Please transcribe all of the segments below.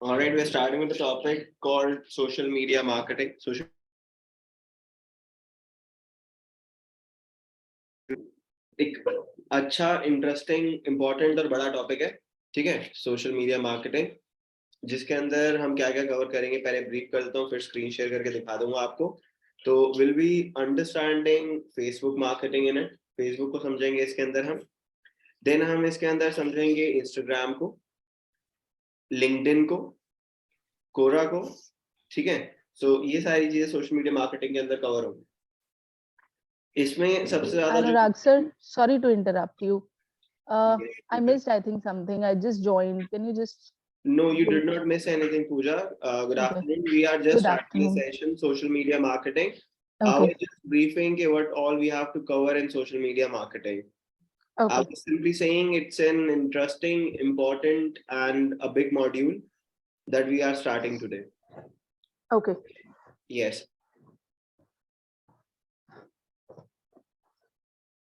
All right, we're starting with the topic called social media marketing. एक अच्छा, interesting, important और बड़ा topic है, ठीक है, सोशल मीडिया मार्केटिंग, जिसके अंदर हम क्या क्या कवर करेंगे पहले ब्रीफ कर देता हूँ, फिर स्क्रीन शेयर करके दिखा दूंगा आपको। तो will be understanding Facebook marketing in it, Facebook को समझेंगे इसके अंदर हम। देन हम इसके अंदर समझेंगे इंस्टाग्राम को, लिंक्डइन को, कोरा को, ठीक है। सो ये सारी चीजें सोशल मीडिया मार्केटिंग के अंदर कवर होंगी। इसमें सबसे ज्यादा Anurag sir, sorry to interrupt you. I missed, I think, something. I just joined. Can you just... No, you did not miss anything, Pooja. Good Okay. afternoon. We are just Good starting a afternoon. session, social media marketing. I Okay. was just briefing what all we have to cover in social media marketing. I Okay. was simply saying it's an interesting, important, and a big module that we are starting today. Okay. Yes.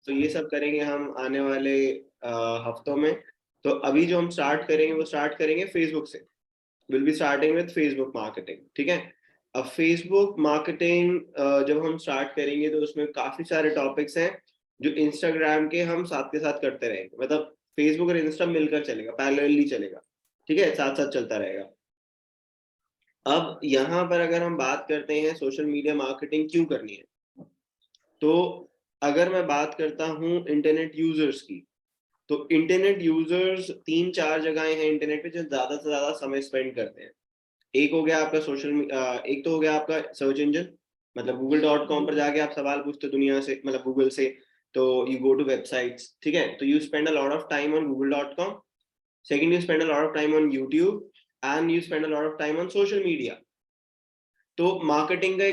तो ये सब करेंगे हम आने वाले हफ्तों में। तो अभी जो हम स्टार्ट करेंगे वो स्टार्ट करेंगे फेसबुक से। Will be starting with Facebook marketing, ठीक है। अब फेसबुक मार्केटिंग जब हम स्टार्ट करेंगे तो उसमें काफी सारे टॉपिक्स हैं जो इंस्टाग्राम के हम साथ के साथ करते रहेंगे, मतलब फेसबुक और इंस्टा मिलकर चलेगा, पैरेलली चलेगा, ठीक है, साथ साथ चलता रहेगा। अब यहाँ पर अगर हम बात करते हैं सोशल मीडिया मार्केटिंग क्यों करनी है, तो अगर मैं बात करता हूँ इंटरनेट यूजर्स की, तो इंटरनेट यूजर्स 3-4 जगहें हैं इंटरनेट पे जो ज्यादा से ज्यादा समय स्पेंड करते हैं। एक हो गया आपका एक तो हो गया आपका सर्च इंजन, मतलब google.com पर जाके आप सवाल पूछते हो दुनिया से, मतलब गूगल से, तो यू गो टू वेबसाइट्स, ठीक है, तो you spend a lot of time on google.com। Second, you spend a lot of time on YouTube and you spend a lot of time on social media. तो marketing का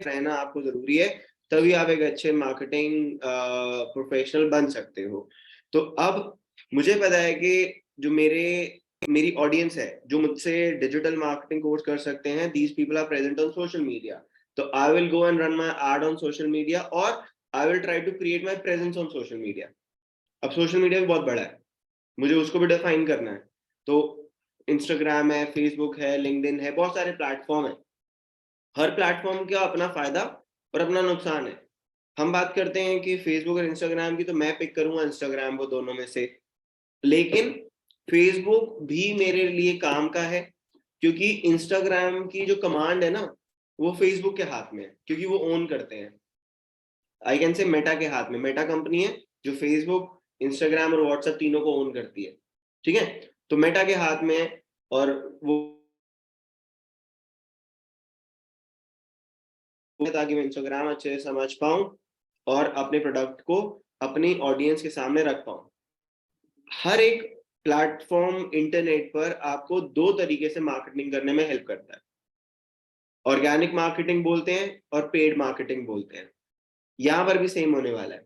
रहना आपको जरूरी है, तभी आप एक अच्छे मार्केटिंग प्रोफेशनल बन सकते हो। तो अब मुझे पता है कि जो मेरी ऑडियंस है जो मुझसे डिजिटल मार्केटिंग कोर्स कर सकते हैं, these people are present on social media. तो I will go and run my ad on social media, और I will try to create my presence on social media. अब social media भी बहुत बड़ा है, मुझे उसको भी डिफाइन करना है। तो इंस्टाग्राम है, फेसबुक है, लिंक्डइन है, बहुत सारे प्लेटफॉर्म है। हर प्लेटफॉर्म का अपना फायदा और अपना नुकसान है। हम बात करते हैं कि फेसबुक और इंस्टाग्राम की, तो मैं पिक करूंगा इंस्टाग्राम को दोनों में से, लेकिन फेसबुक भी मेरे लिए काम का है, क्योंकि इंस्टाग्राम की जो कमांड है ना वो फेसबुक के हाथ में है, क्योंकि वो ओन करते हैं। आई कैन से मेटा के हाथ में, मेटा कंपनी है जो फेसबुक, इंस्टाग्राम और व्हाट्सएप तीनों को ओन करती है, ठीक है। तो मेटा के हाथ में है, और वो ताकि मैं इंस्टाग्राम अच्छे से समझ पाऊं और अपने प्रोडक्ट को अपनी ऑडियंस के सामने रख पाऊं। हर एक प्लेटफॉर्म इंटरनेट पर आपको 2 तरीके से मार्केटिंग करने में हेल्प करता है। ऑर्गेनिक मार्केटिंग बोलते हैं और पेड मार्केटिंग बोलते हैं। यहां पर भी सेम होने वाला है।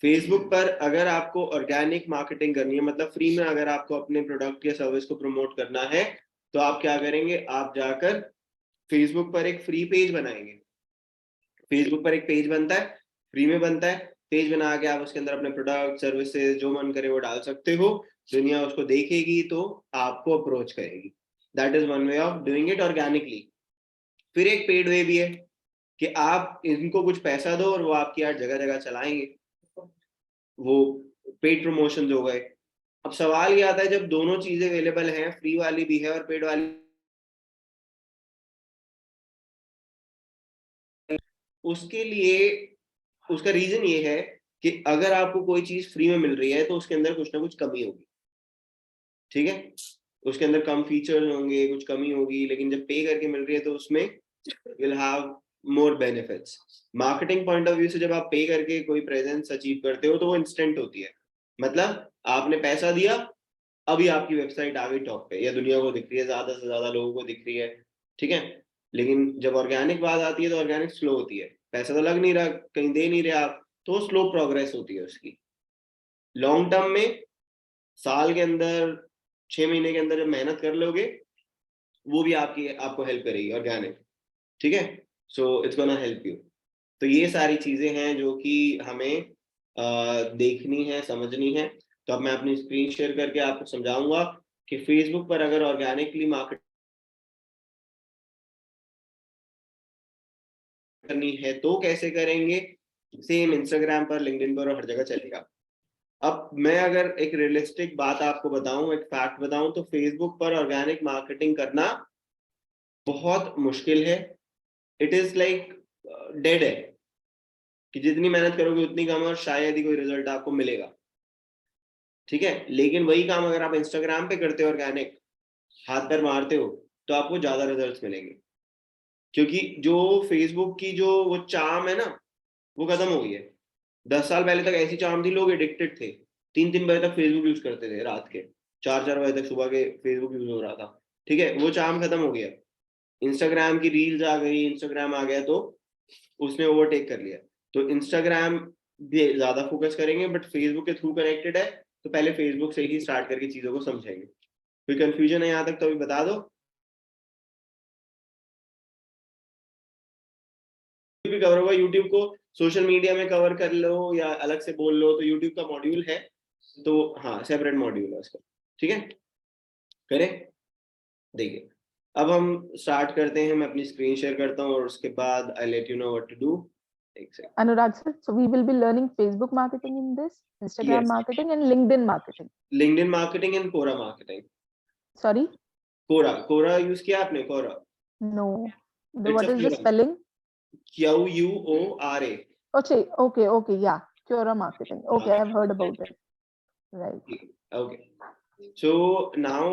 फेसबुक पर अगर आपको ऑर्गेनिक मार्केटिंग करनी है, मतलब फ्री में अगर आपको अपने प्रोडक्ट या सर्विस को प्रमोट करना है, तो आप क्या करेंगे, आप जाकर फेसबुक पर एक फ्री पेज बनाएंगे। फेसबुक पर एक पेज बनता है, फ्री में बनता है। पेज बना के आप उसके अंदर अपने प्रोडक्ट, सर्विसेज जो मन करे वो डाल सकते हो। दुनिया उसको देखेगी तो आपको अप्रोच करेगी। That is one way of doing it organically. फिर एक पेड वे भी है कि आप इनको कुछ पैसा दो और वो आपकी यार जगह जगह चलाएंगे, वो पेड प्रमोशन हो गए। अब सवाल ये आता है, जब दोनों चीजें अवेलेबल हैं, फ्री वाली भी है और पेड वाली, उसके लिए उसका रीजन ये है कि अगर आपको कोई चीज फ्री में मिल रही है तो उसके अंदर कुछ ना कुछ कमी होगी, ठीक है, उसके अंदर कम फीचर होंगे, कुछ कमी होगी। लेकिन जब पे करके मिल रही है तो उसमें will have more benefits. Marketing point of view से जब आप पे करके कोई प्रेजेंस अचीव करते हो तो वो इंस्टेंट होती है, मतलब आपने पैसा दिया, अभी आपकी वेबसाइट आ गई टॉप पे या दुनिया को दिख रही है, ज्यादा से ज्यादा लोगों को दिख रही है, ठीक है। लेकिन जब ऑर्गेनिक बात आती है तो ऑर्गेनिक स्लो होती है, पैसा तो लग नहीं रहा, कहीं दे नहीं रहे आप, तो स्लो प्रोग्रेस होती है उसकी। लॉन्ग टर्म में साल के अंदर 6 महीने के अंदर जब मेहनत कर लोगे, वो भी आपको हेल्प करेगी ऑर्गेनिक, ठीक है। So it's gonna help you. तो ये सारी चीजें हैं जो कि हमें देखनी है, समझनी है। तो अब मैं अपनी स्क्रीन शेयर करके आपको समझाऊंगा कि फेसबुक पर अगर ऑर्गेनिकली मार्केट करनी है तो कैसे करेंगे, सेम इंस्टाग्राम पर, लिंक्डइन पर और हर जगह चलेगा। अब मैं अगर एक रियलिस्टिक बात आपको बताऊं, एक फैक्ट बताऊं, तो फेसबुक पर ऑर्गेनिक मार्केटिंग करना बहुत मुश्किल है। इट इज लाइक डेड है कि जितनी मेहनत करोगे उतनी कम और शायद ही कोई रिजल्ट आपको मिलेगा, ठीक है। लेकिन वही काम अगर आप इंस्टाग्राम पे करते हो, ऑर्गेनिक हाथ पैर मारते हो, तो आपको ज्यादा रिजल्ट्स मिलेंगे। क्योंकि जो फेसबुक की जो वो चार्म है ना, वो खत्म हो गई है। 10 साल पहले तक ऐसी चार्म थी, लोग एडिक्टेड थे, 3-3 बजे तक फेसबुक यूज करते थे, रात के 4-4 बजे तक सुबह के फेसबुक यूज हो रहा था, ठीक है। वो चार्म खत्म हो गया, इंस्टाग्राम की रील्स आ गई, इंस्टाग्राम आ गया तो उसने ओवरटेक कर लिया। तो इंस्टाग्राम भी ज्यादा फोकस करेंगे, बट फेसबुक के थ्रू कनेक्टेड है, तो पहले फेसबुक से ही स्टार्ट करके चीजों को समझेंगे। कोई कंफ्यूजन है यहाँ तक तो अभी बता दो। भी कवर होगा, यूट्यूब को सोशल मीडिया में कवर कर लो या अलग से बोल लो, तो यूट्यूब का मॉड्यूल है, तो हाँ सेपरेट मॉड्यूल है उसका, ठीक है। करें, देखिए अब हम स्टार्ट करते हैं। मैं अपनी स्क्रीन शेयर करता हूँ और उसके बाद I let you know what to do. एक second. Anurag sir, so we will be learning Facebook marketing in this, Instagram yes, marketing and LinkedIn marketing. LinkedIn marketing and Quora marketing. Sorry? Quora, Quora use किया आपने? Quora, No. It's What a is the forum, spelling? QUORA। Okay, okay, yeah. Quora marketing. Okay, I've heard about it. Right. Okay. So now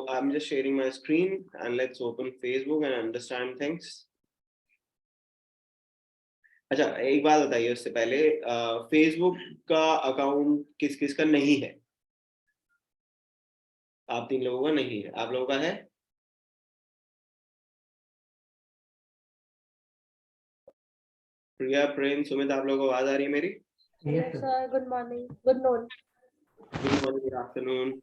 I'm just sharing my screen and let's open Facebook and understand things. अच्छा, एक बात बताइए उससे पहले, Facebook का account किस किस का नहीं है? आप 3 लोगों का नहीं है, आप लोगों का है? प्रिया, प्रेम, सुमित, आप लोगों को आवाज आ रही है मेरी? Yes, sir. Good morning. Good noon. Good morning, good afternoon.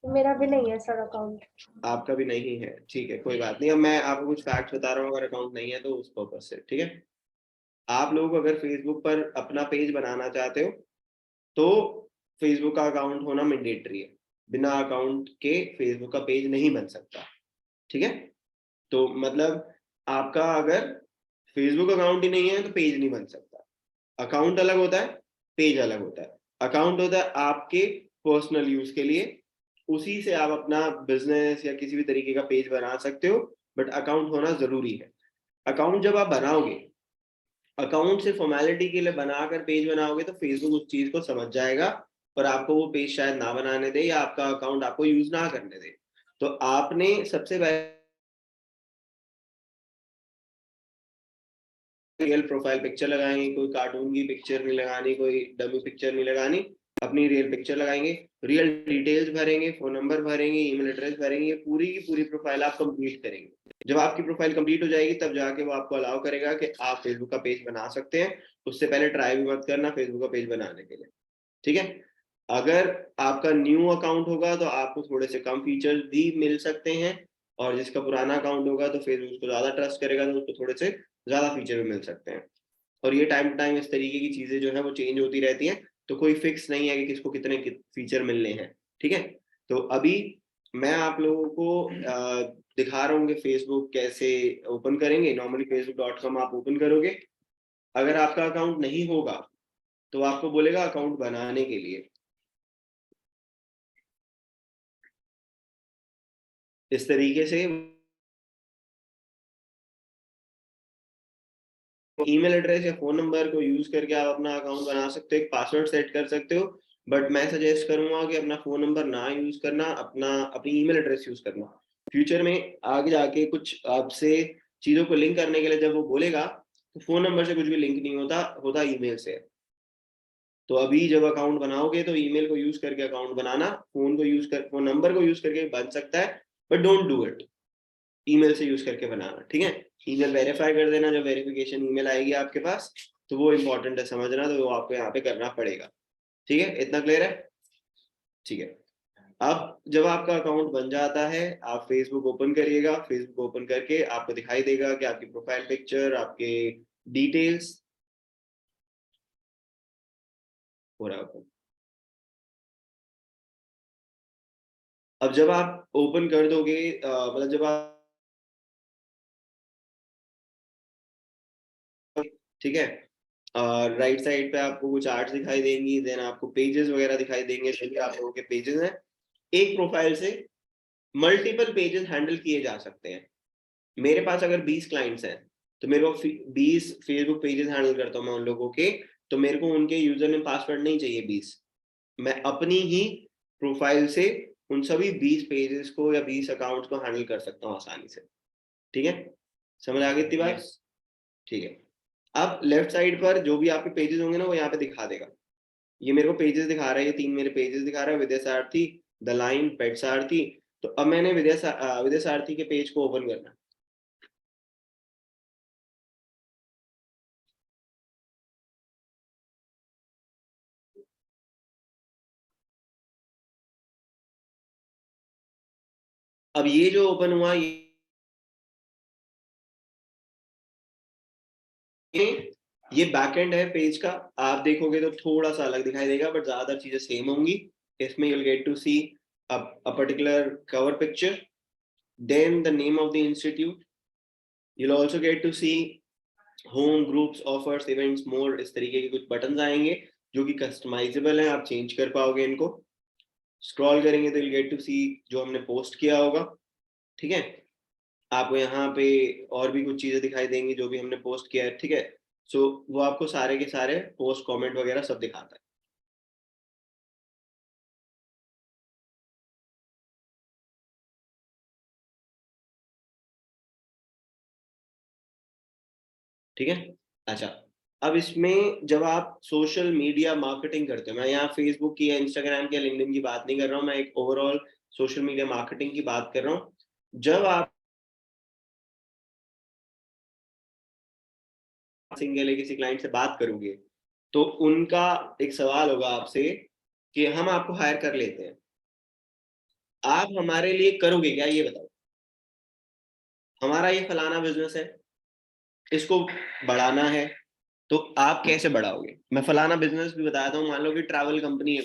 मेरा भी नहीं है सर अकाउंट। आपका भी नहीं है, ठीक है, कोई बात नहीं। अब मैं आपको कुछ फैक्ट्स बता रहा हूँ, अगर अकाउंट नहीं है तो उस पर्पज से, ठीक है। आप लोग अगर फेसबुक पर अपना पेज बनाना चाहते हो तो फेसबुक का अकाउंट होना मैंडेटरी है। बिना अकाउंट के फेसबुक का पेज नहीं बन सकता, ठीक है। तो मतलब आपका अगर फेसबुक अकाउंट ही नहीं है तो पेज नहीं बन सकता। अकाउंट अलग होता है, पेज अलग होता है। अकाउंट होता है आपके पर्सनल यूज के लिए, उसी से आप अपना बिजनेस या किसी भी तरीके का पेज बना सकते हो, बट अकाउंट होना जरूरी है। अकाउंट जब आप बनाओगे, अकाउंट से फॉर्मेलिटी के लिए बनाकर पेज बनाओगे, तो फेसबुक उस चीज को समझ जाएगा और आपको वो पेज शायद ना बनाने दे या आपका अकाउंट आपको यूज ना करने दे। तो आपने सबसे पहले रियल प्रोफाइल पिक्चर लगाएंगे, कोई कार्टून की पिक्चर नहीं लगानी, कोई डमी पिक्चर नहीं लगानी, अपनी रियल पिक्चर लगाएंगे, रियल डिटेल्स भरेंगे, फोन नंबर भरेंगे, ईमेल एड्रेस भरेंगे, ये पूरी की पूरी प्रोफाइल आप कंप्लीट करेंगे। जब आपकी प्रोफाइल कंप्लीट हो जाएगी तब जाके वो आपको अलाउ करेगा कि आप फेसबुक का पेज बना सकते हैं। उससे पहले ट्राई भी मत करना फेसबुक का पेज बनाने के लिए, ठीक है। अगर आपका न्यू अकाउंट होगा तो आपको थोड़े से कम फीचर्स भी मिल सकते हैं, और जिसका पुराना अकाउंट होगा तो फेसबुक उसको ज्यादा ट्रस्ट करेगा तो उसको थोड़े से ज्यादा फीचर भी मिल सकते हैं। और ये टाइम टू टाइम इस तरीके की चीजें जो है वो चेंज होती रहती हैं, तो कोई फिक्स नहीं है कि किसको कितने फीचर मिलने हैं, ठीक है। तो अभी मैं आप लोगों को दिखा रहा हूँ कि फेसबुक कैसे ओपन करेंगे। नॉर्मली facebook.com आप ओपन करोगे, अगर आपका अकाउंट नहीं होगा तो आपको बोलेगा अकाउंट बनाने के लिए। इस तरीके से ईमेल एड्रेस या फोन नंबर को यूज करके आप अपना अकाउंट बना सकते हो, एक पासवर्ड सेट कर सकते हो। बट मैं सजेस्ट करूंगा कि अपना फोन नंबर ना यूज करना, अपनी ईमेल एड्रेस यूज करना। फ्यूचर में आगे जाके कुछ आपसे चीजों को लिंक करने के लिए जब वो बोलेगा, तो फोन नंबर से कुछ भी लिंक नहीं होता, होता ईमेल से। तो अभी जब अकाउंट बनाओगे तो ईमेल को यूज करके अकाउंट बनाना, फोन नंबर को यूज करके बन सकता है, but don't do it email से यूज करके बनाना, ठीक है। ईमेल वेरीफाई कर देना, जब वेरिफिकेशन ईमेल आएगी आपके पास तो वो इंपॉर्टेंट है समझना, तो वो आपको यहाँ पे करना पड़ेगा, ठीक है। इतना क्लियर है? ठीक है। अब जब आपका अकाउंट बन जाता है, आप फेसबुक ओपन करिएगा। फेसबुक ओपन करके आपको दिखाई देगा कि आपकी प्रोफाइल पिक्चर, आपके डिटेल्स हो रहा है। अब जब आप ओपन कर दोगे, मतलब जब आप, ठीक है, राइट साइड पे आपको कुछ आर्ट्स दिखाई देंगी, देन आपको पेजेस वगैरह दिखाई देंगे, सभी आप लोगों के पेजेस हैं। एक प्रोफाइल से मल्टीपल पेजेस हैंडल किए जा सकते हैं। मेरे पास अगर 20 क्लाइंट्स हैं तो मेरे को 20 फेसबुक पेजेस हैंडल करता हूँ मैं उन लोगों के, तो मेरे को उनके यूजर नेम पासवर्ड नहीं चाहिए 20, मैं अपनी ही प्रोफाइल से उन सभी 20 पेजेस को या 20 अकाउंट्स को हैंडल कर सकता हूँ आसानी से। ठीक है, समझ आ गई इतनी बात? ठीक है, अब लेफ्ट साइड पर जो भी आपके पेजेस होंगे ना वो यहाँ पे दिखा देगा। ये मेरे को पेजेस दिखा रहा है, ये 3 मेरे पेजेस दिखा रहा है, विद्या सारथी, द लाइन, पेट सारथी। तो अब मैंने विद्या सारथी के पेज को ओपन करना है। अब ये जो ओपन हुआ, ये बैकएंड है पेज का। आप देखोगे तो थोड़ा सा अलग दिखाई देगा, बट ज्यादातर चीजें सेम होंगी। इसमें you'll get to see a particular cover picture, then the name of the institute. You'll also get to see home, groups, offers, events, more, इस तरीके के कुछ बटन आएंगे जो कि कस्टमाइजेबल हैं, आप चेंज कर पाओगे इनको। स्क्रॉल करेंगे तो you'll get to see जो हमने पोस्ट किया होगा। ठीक है, आपको यहाँ पे और भी कुछ चीजें दिखाई देंगी जो भी हमने पोस्ट किया है। ठीक है, सो वो आपको सारे के सारे पोस्ट, कमेंट वगैरह सब दिखाता है। ठीक है, अच्छा, अब इसमें जब आप सोशल मीडिया मार्केटिंग करते हो, मैं यहाँ फेसबुक की या इंस्टाग्राम की या लिंक्डइन की बात नहीं कर रहा हूँ, मैं एक ओवरऑल सोशल मीडिया मार्केटिंग की बात कर रहा हूँ। जब आप सिंगल किसी क्लाइंट से बात करोगे तो उनका एक सवाल होगा आपसे कि हम आपको हायर कर लेते हैं, आप हमारे लिए करोगे क्या, ये बताओ। हमारा ये फलाना बिजनेस है, इसको बढ़ाना है, तो आप कैसे बढ़ाओगे। मैं फलाना बिजनेस भी बताता हूँ, मान लो कि ट्रैवल कंपनी है,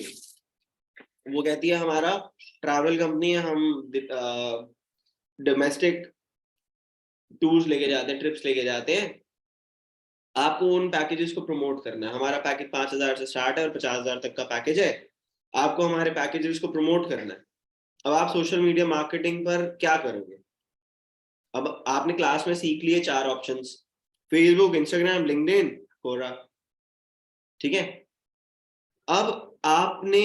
वो कहती है हमारा ट्रैवल कंपनी है, हम डोमेस्टिक टूर्स लेके जाते हैं, ट्रिप्स लेके जाते हैं, आपको उन पैकेजेस को प्रमोट करना है। हमारा पैकेज 5,000 से स्टार्ट है और 50,000 तक का पैकेज है, आपको हमारे पैकेजेस को प्रमोट करना है। अब आप सोशल मीडिया मार्केटिंग पर क्या करोगे। अब आपने क्लास में सीख लिए 4 ऑप्शंस, फेसबुक, इंस्टाग्राम, लिंक्डइन, कोरा। ठीक है, अब आपने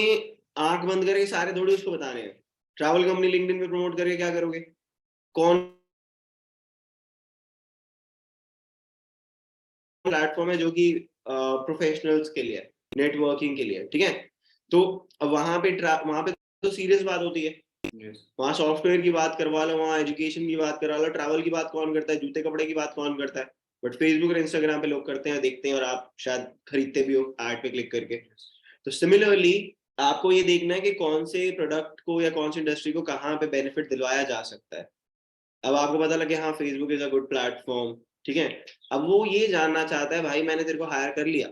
आंख बंद करके सारे थोड़ी उसको बताने हैं। ट्रैवल कंपनी लिंक्डइन पे प्रमोट करके क्या करोगे, कौन प्लेटफॉर्म है जो कि प्रोफेशनल्स के लिए, नेटवर्किंग के लिए। ठीक है, तो अब वहां पे तो सीरियस बात होती है। वहां सॉफ्टवेयर की बात करवा लो, वहां एजुकेशन की बात करवा लो, ट्रैवल की बात कौन करता है, जूते कपड़े की बात कौन करता है, बट फेसबुक और इंस्टाग्राम पे लोग करते हैं, देखते हैं, और आप शायद खरीदते भी हो ऐड पे क्लिक करके। तो सिमिलरली आपको ये देखना है कि कौन से प्रोडक्ट को या कौन सी इंडस्ट्री को कहाँ पे बेनिफिट दिलवाया जा सकता है। अब आपको पता लगे हाँ Facebook is a good platform. ठीक है, अब वो ये जानना चाहता है, भाई मैंने तेरे को हायर कर लिया,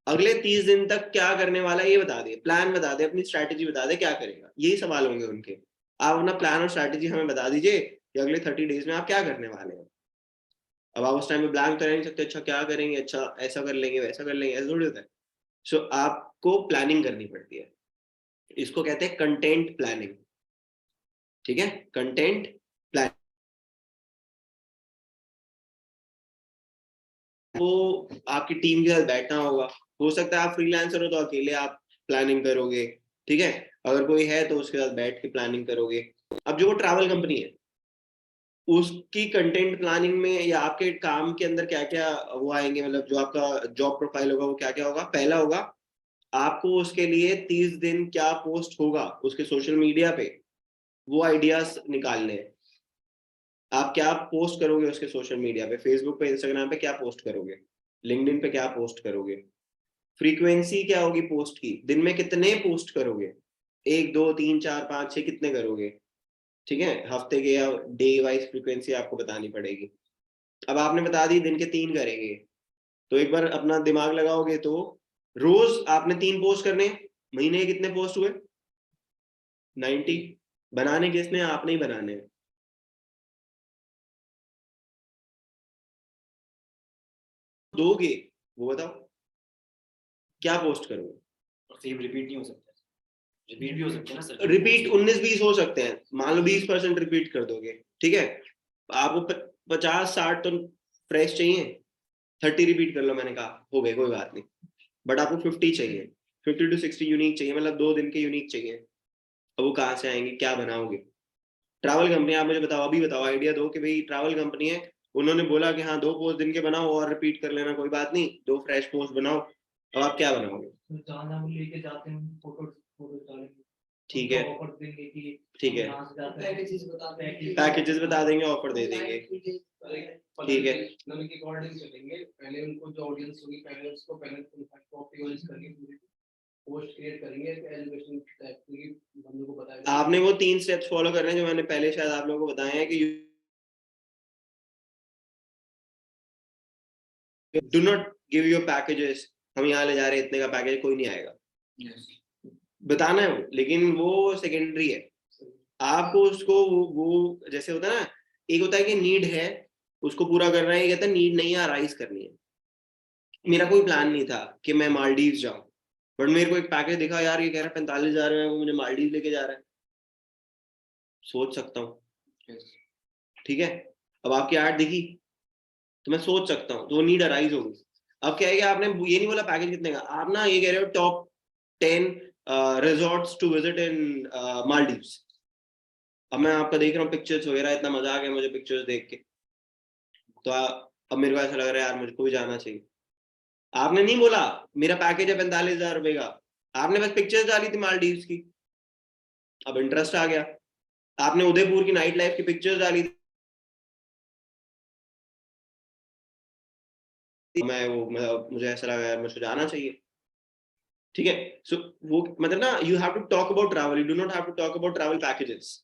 अगले 30 दिन तक क्या करने वाला है ये बता दे, प्लान बता दे, अपनी स्ट्रैटेजी बता दे, क्या करेगा। यही सवाल होंगे उनके। आप अपना प्लान और स्ट्रैटेजी हमें बता दीजिए कि अगले 30 डेज में आप क्या करने वाले हैं। अब आप उस टाइम में ब्लैंक तो रह नहीं सकते, अच्छा क्या करेंगे, अच्छा ऐसा कर लेंगे, वैसा कर लेंगे, ऐसा थोड़ी होता है। सो आपको प्लानिंग करनी पड़ती है, इसको कहते हैं कंटेंट प्लानिंग। ठीक है, कंटेंट प्लान, वो आपकी टीम के साथ बैठना होगा। हो सकता है आप फ्रीलांसर हो तो अकेले आप प्लानिंग करोगे। ठीक है, अगर कोई है तो उसके साथ बैठ के प्लानिंग करोगे। अब जो वो ट्रैवल कंपनी है उसकी कंटेंट प्लानिंग में या आपके काम के अंदर क्या क्या वो आएंगे, मतलब जो आपका जॉब प्रोफाइल होगा वो क्या क्या होगा। पहला होगा आपको उसके लिए 30 दिन क्या पोस्ट होगा उसके सोशल मीडिया पे, वो आइडियाज निकालने हैं। आप क्या पोस्ट करोगे उसके सोशल मीडिया पे, फेसबुक पे, इंस्टाग्राम पे क्या पोस्ट करोगे, लिंक्डइन पे क्या पोस्ट करोगे, फ्रीक्वेंसी क्या होगी पोस्ट की, दिन में कितने पोस्ट करोगे, 1, 2, 3, 4, 5, 6 कितने करोगे। ठीक है, हफ्ते के या डे वाइज फ्रीक्वेंसी आपको बतानी पड़ेगी। अब आपने बता दी दिन के 3 करेंगे, तो एक बार अपना दिमाग लगाओगे तो रोज आपने 3 पोस्ट करने, महीने के कितने पोस्ट हुए, 90। बनाने किसने, आपने ही बनाने हैं। दोगे वो बताओ, क्या पोस्ट करोगे? सेम रिपीट नहीं हो सकता, रिपीट भी हो सकता है ना सर। रिपीट 19-20 हो सकते हैं, मान लो 20% रिपीट कर दोगे, ठीक है। आपको 50-60 तो फ्रेश चाहिए, 30 रिपीट कर लो, मैंने कहा हो गए कोई बात नहीं, बट आपको 50 चाहिए, 50 to 60 यूनिक चाहिए, मतलब 2 दिन के यूनिक चाहिए। अब वो कहाँ से आएंगे, क्या बनाओगे? ट्रैवल कंपनी, आप मुझे बताओ, अभी बताओ, आइडिया दो कि भाई ट्रैवल कंपनी है, उन्होंने बोला कि हाँ 2 पोस्ट दिन के बनाओ और रिपीट कर लेना, कोई बात नहीं, 2 फ्रेश पोस्ट बनाओ, अब आप क्या बनाओगे? जहाँ हम लेके जाते हैं फोटो डालेंगे, ठीक है, ऑफर देंगे कि ठीक है, पैकेजेस बता देंगे, ऑफर दे देंगे, ठीक है। के अकॉर्डिंग चलेंगे, पहले उनको जो ऑडियंस होगी पहले उसको ऑप्टिमाइज करके पोस्ट क्रिएट करेंगे, एजुकेशन टाइप की बंदों को बताएंगे। आपने वो 3 स्टेप्स फॉलो करने हैं जो मैंने पहले शायद आप लोगों को बताए हैं कि do not give your packages, हम यहाँ ले जा रहे हैं, इतने का पैकेज कोई नहीं आएगा, बताना है वो, लेकिन वो सेकेंडरी है। आपको उसको वो जैसे होता है ना, एक होता है कि नीड है उसको पूरा करना है, ये कहता है नीड नहीं है, राइज करनी है। मेरा कोई प्लान नहीं था कि मैं मालदीव जाऊं, बट मेरे को एक पैकेज दिखा, यार ये कह रहा है 45,000 में वो मुझे मालदीव लेके जा रहा है, सोच सकता हूँ, ठीक है। अब आपकी ऐड दिखी तो मैं सोच सकता हूँ, तो वो नीड अराइज होगी। अब क्या है कि आपने ये नहीं बोला पैकेज कितने का, आप ना ये कह रहे हो top 10 resorts to visit in Maldives. अब मैं आपका देख रहा हूँ पिक्चर्स वगैरह, इतना मजा आ गया मुझे पिक्चर्स देख के, तो अब मेरे को ऐसा लग रहा है यार मुझको भी जाना चाहिए। आपने नहीं बोला मेरा पैकेज है 45,000 रुपए का, आपने बस पिक्चर्स डाली थी मालदीव्स की, अब इंटरेस्ट आ गया। आपने उदयपुर की नाइट लाइफ की पिक्चर्स डाली थी, मुझे ऐसा लगा यार मुझको जाना चाहिए, ठीक है। सो वो मतलब ना, you have to talk about travel, you do not have to talk about travel packages,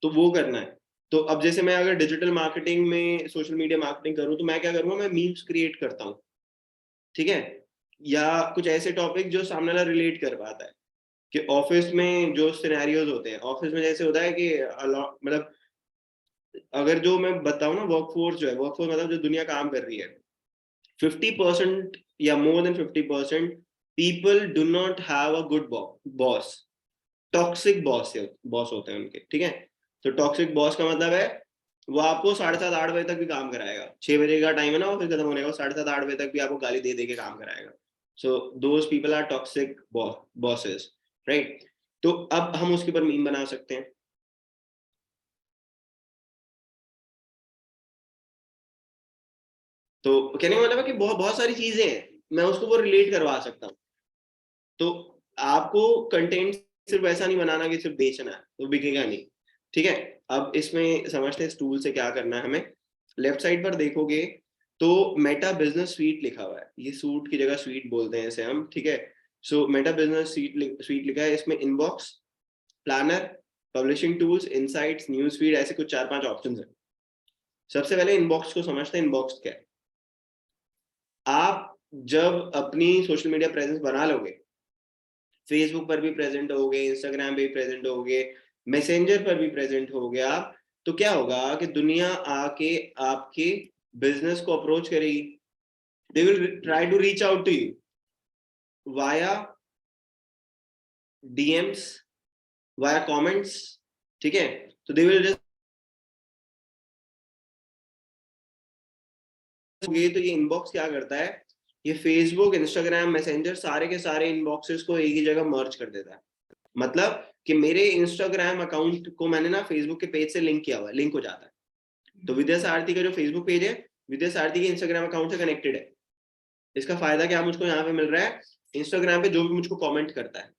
तो वो करना है। तो अब जैसे मैं अगर डिजिटल मार्केटिंग में सोशल मीडिया मार्केटिंग करूं, तो मैं क्या करूंगा, मैं मीम्स क्रिएट करता हूं, ठीक है, या कुछ ऐसे टॉपिक जो सामने वाला रिलेट कर पाता है, कि ऑफिस में जो सिनेरियोज होते हैं, ऑफिस में जैसे होता है कि मतलब अगर जो मैं बताऊं ना, वर्कफोर्स जो है, वर्कफोर्स मतलब जो दुनिया काम कर रही है, 50% या more than 50% people do not have a good boss, toxic boss होते हैं उनके, ठीक है। तो टॉक्सिक बॉस का मतलब है वो आपको 7:30-8 बजे तक भी काम कराएगा, 6 बजे का टाइम है ना ऑफिस खत्म होने का, 7:30-8 बजे तक भी आपको गाली दे दे के काम कराएगा। So those people are toxic bosses, right. तो अब हम उसके ऊपर मीम बना सकते हैं, तो कहने का मतलब है कि बहुत बहुत सारी चीजें हैं, मैं उसको वो रिलेट करवा सकता हूँ। तो आपको कंटेंट सिर्फ ऐसा नहीं बनाना कि सिर्फ बेचना है, तो बिकेगा नहीं, ठीक है। अब इसमें समझते हैं इस टूल से क्या करना है हमें। लेफ्ट साइड पर देखोगे तो मेटा बिजनेस स्वीट लिखा हुआ है, ये सूट की जगह स्वीट बोलते हैं इसे हम, ठीक है। सो मेटा बिजनेस स्वीट लिखा है, इसमें inbox, planner, publishing tools, insights, news feed, ऐसे कुछ 4-5 ऑप्शन है। सबसे पहले इनबॉक्स को समझते हैं, इनबॉक्स क्या है। आप जब अपनी सोशल मीडिया प्रेजेंस बना लोगे, फेसबुक पर भी प्रेजेंट होगे, इंस्टाग्राम पे भी प्रेजेंट होगे, मैसेंजर पर भी प्रेजेंट हो गया, तो क्या होगा कि दुनिया आके आपके बिजनेस को अप्रोच करेगी, they will try to reach out to you via DMs, via comments, ठीक है। तो दे विल जस्ट, तो ये इनबॉक्स क्या करता है, ये फेसबुक, इंस्टाग्राम, मैसेंजर सारे के सारे इनबॉक्सेस को एक ही जगह मर्ज कर देता है। मतलब कि मेरे इंस्टाग्राम अकाउंट को मैंने ना फेसबुक के पेज से लिंक किया हुआ है, लिंक हो जाता है, तो विद्या सारथी का जो फेसबुक पेज है विद्या सारथी के इंस्टाग्राम अकाउंट से कनेक्टेड है। इसका फायदा क्या मुझको यहाँ पे मिल रहा है, इंस्टाग्राम पे जो भी मुझको कमेंट करता है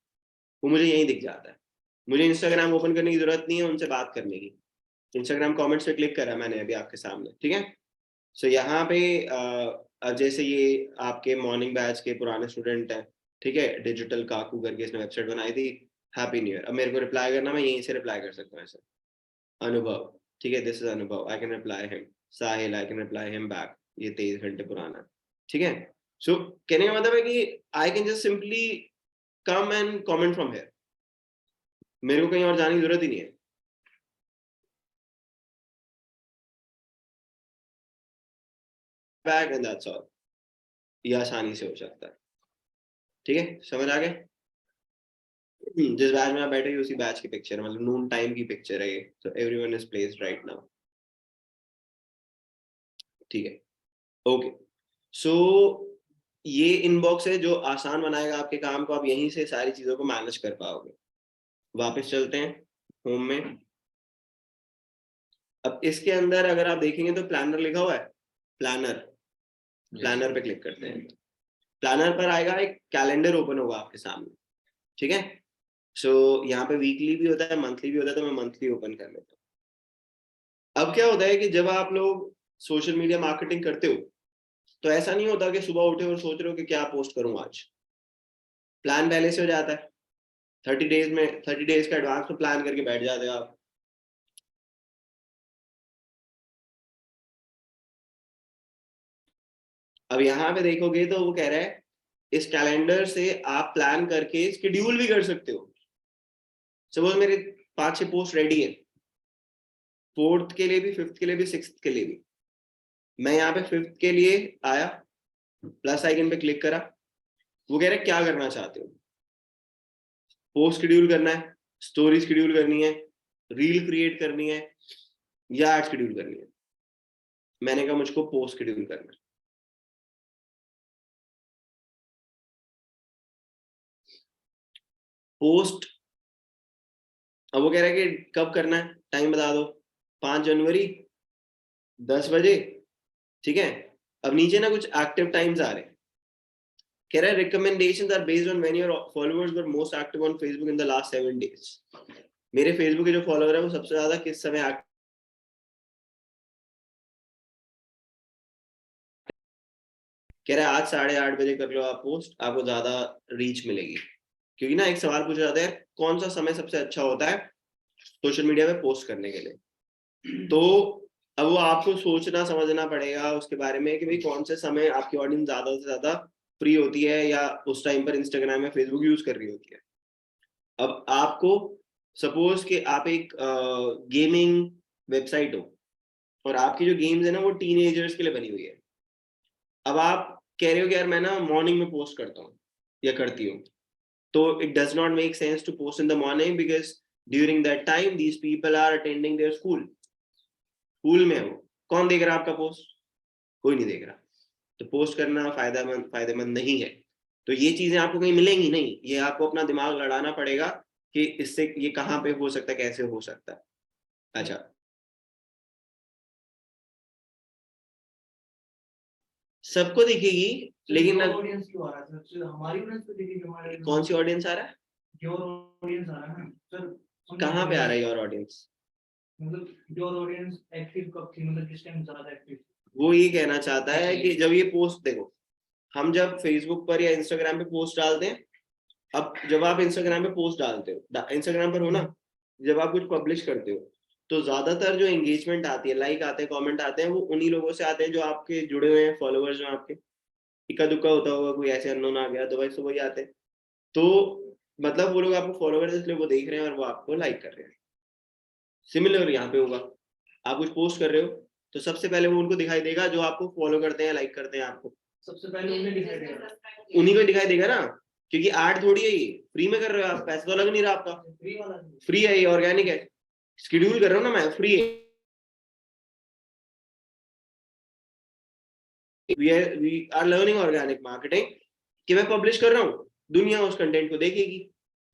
वो मुझे यहीं दिख जाता है, मुझे इंस्टाग्राम ओपन करने की जरूरत नहीं है उनसे बात करने की, इंस्टाग्राम कमेंट्स पे क्लिक करा मैंने अभी आपके सामने, ठीक है। सो यहाँ पे जैसे ये आपके मॉर्निंग बैच के पुराने स्टूडेंट हैं, ठीक है, डिजिटल काकू करके इसने वेबसाइट बनाई थी, हैप्पी न्यू ईयर। अब मेरे को रिप्लाई करना, मैं यहीं से रिप्लाई कर सकता हूँ ऐसे, अनुभव, ठीक है, दिस इज अनुभव, I can reply him, Sahil, I can reply him back, ये 23 घंटे पुराना, ठीक है। सो कहने का मतलब है कि I can just simply come and comment from here, मेरे को कहीं और जाने की जरूरत ही नहीं है। Bag and that's all. ये आसानी से हो सकता है। ठीक है, समझ आ गया? जिस बैच में आप बैठे उसी बैच की पिक्चर है, मतलब नून टाइम की पिक्चर है ये। तो everyone is placed right now. ठीक है, ओके। सो ये इनबॉक्स है जो आसान बनाएगा आपके काम को, आप यहीं से सारी चीजों को मैनेज कर पाओगे। वापस चलते हैं होम में। अब इसके अंदर अगर आप देखेंगे तो प्लानर लिखा हुआ है, प्लानर। प्लानर पे क्लिक करते हैं। प्लानर पर आएगा एक कैलेंडर ओपन होगा आपके सामने। ठीक है, सो यहाँ पे वीकली भी होता है, मंथली भी होता है, तो मैं मंथली ओपन कर लेता हूँ। अब क्या होता है कि जब आप लोग सोशल मीडिया मार्केटिंग करते हो तो ऐसा नहीं होता कि सुबह उठे और सोच रहे हो कि क्या पोस्ट करूं आज। प्लान पहले से हो जाता है, 30 डेज में, 30 डेज का एडवांस में प्लान करके बैठ जाते हो आप। अब यहाँ पे देखोगे तो वो कह रहा है इस कैलेंडर से आप प्लान करके शेड्यूल भी कर सकते हो। सपोज मेरे 5-6 पोस्ट रेडी है, 4th के लिए भी, 5th के लिए भी, 6th के लिए भी। मैं यहाँ पे 5th के लिए आया, प्लस आइकन पे क्लिक करा। वो कह रहा है क्या करना चाहते हो, पोस्ट शेड्यूल करना है, स्टोरी शेड्यूल करनी है, रील क्रिएट करनी है, या एड शेड्यूल करनी है। मैंने कहा मुझको पोस्ट शेड्यूल करना है। पोस्ट, अब वो कह रहा है कि कब करना है, टाइम बता दो। 5 जनवरी 10 बजे। ठीक है, अब नीचे ना कुछ एक्टिव टाइम्स आ रहे हैं। कह रहा है recommendations are based on when your followers were most active on Facebook in the last 7 days. मेरे फेसबुक के जो फॉलोअर है वो सबसे ज्यादा किस समय एक्टिव। कह रहा है आज 8:30 बजे कर लो आप पोस्ट, आपको ज्यादा रीच मिलेगी। क्योंकि ना एक सवाल पूछा जाता है कौन सा समय सबसे अच्छा होता है सोशल मीडिया पे पोस्ट करने के लिए। तो अब वो आपको सोचना समझना पड़ेगा उसके बारे में कि भाई कौन से समय आपकी ऑडियंस ज्यादा से ज्यादा फ्री होती है या उस टाइम पर इंस्टाग्राम या फेसबुक यूज कर रही होती है। अब आपको सपोज कि आप एक गेमिंग वेबसाइट हो और आपकी जो गेम्स है ना वो टीनेजर्स के लिए बनी हुई है। अब आप कह रहे हो कि यार मैं ना मॉर्निंग में पोस्ट करता हूँ या करती हूँ, तो it does not make sense to post in the morning because during that time these people are attending their school. School में हो, कौन देख रहा है आपका पोस्ट? कोई नहीं देख रहा। तो पोस्ट करना फायदेमंद नहीं है। तो ये चीजें आपको कहीं मिलेंगी नहीं, ये आपको अपना दिमाग लड़ाना पड़ेगा कि इससे ये कहाँ पे हो सकता है, कैसे हो सकता है। अच्छा, सबको दिखेगी लेकिन ऑडियंस क्यों आ रहा है सर? हमारी ऑडियंस तो दिखेगी, हमारे कौन सी ऑडियंस आ रहा है? योर ऑडियंस आ रहा है ना सर। कहाँ पे आ रहा है योर ऑडियंस? मतलब योर ऑडियंस एक्टिव कब थी, मतलब किस टाइम ज्यादा एक्टिव? वो ये कहना चाहता है कि जब ये पोस्ट देखो, हम जब फेसबुक पर या इंस्टाग्राम पे पोस्ट डालते हैं, अब जब आप इंस्टाग्राम पे पोस्ट डालते हो, इंस्टाग्राम पर हो ना, जब आप कुछ पब्लिश करते हो तो ज्यादातर जो एंगेजमेंट आती है, लाइक आते हैं, कमेंट आते हैं, वो उन्हीं लोगों से आते हैं जो आपके जुड़े हुए हैं, फॉलोअर्स जो आपके। इक्का दुक्का होता होगा, कोई ऐसे अननोन आ गया तो भाई तो वही आते हैं। तो मतलब वो लोग आपको फॉलोअर्स इसलिए वो देख रहे हैं और वो आपको लाइक कर रहे हैं। सिमिलर यहाँ पे होगा, आप कुछ पोस्ट कर रहे हो तो सबसे पहले वो उनको दिखाई देगा जो आपको फॉलो करते हैं, लाइक करते हैं आपको। सबसे पहले उन्हें दिखाई देगा, उन्हीं को दिखाई देगा ना, क्योंकि एड थोड़ी है, ये फ्री में कर रहे हो आप, पैसा तो लग नहीं रहा आपका। फ्री वाला फ्री है, ये ऑर्गेनिक है, शेड्यूल कर रहा हूँ ना मैं, फ्री है। We are learning organic marketing कि मैं पब्लिश कर रहा हूँ, दुनिया उस कंटेंट को देखेगी।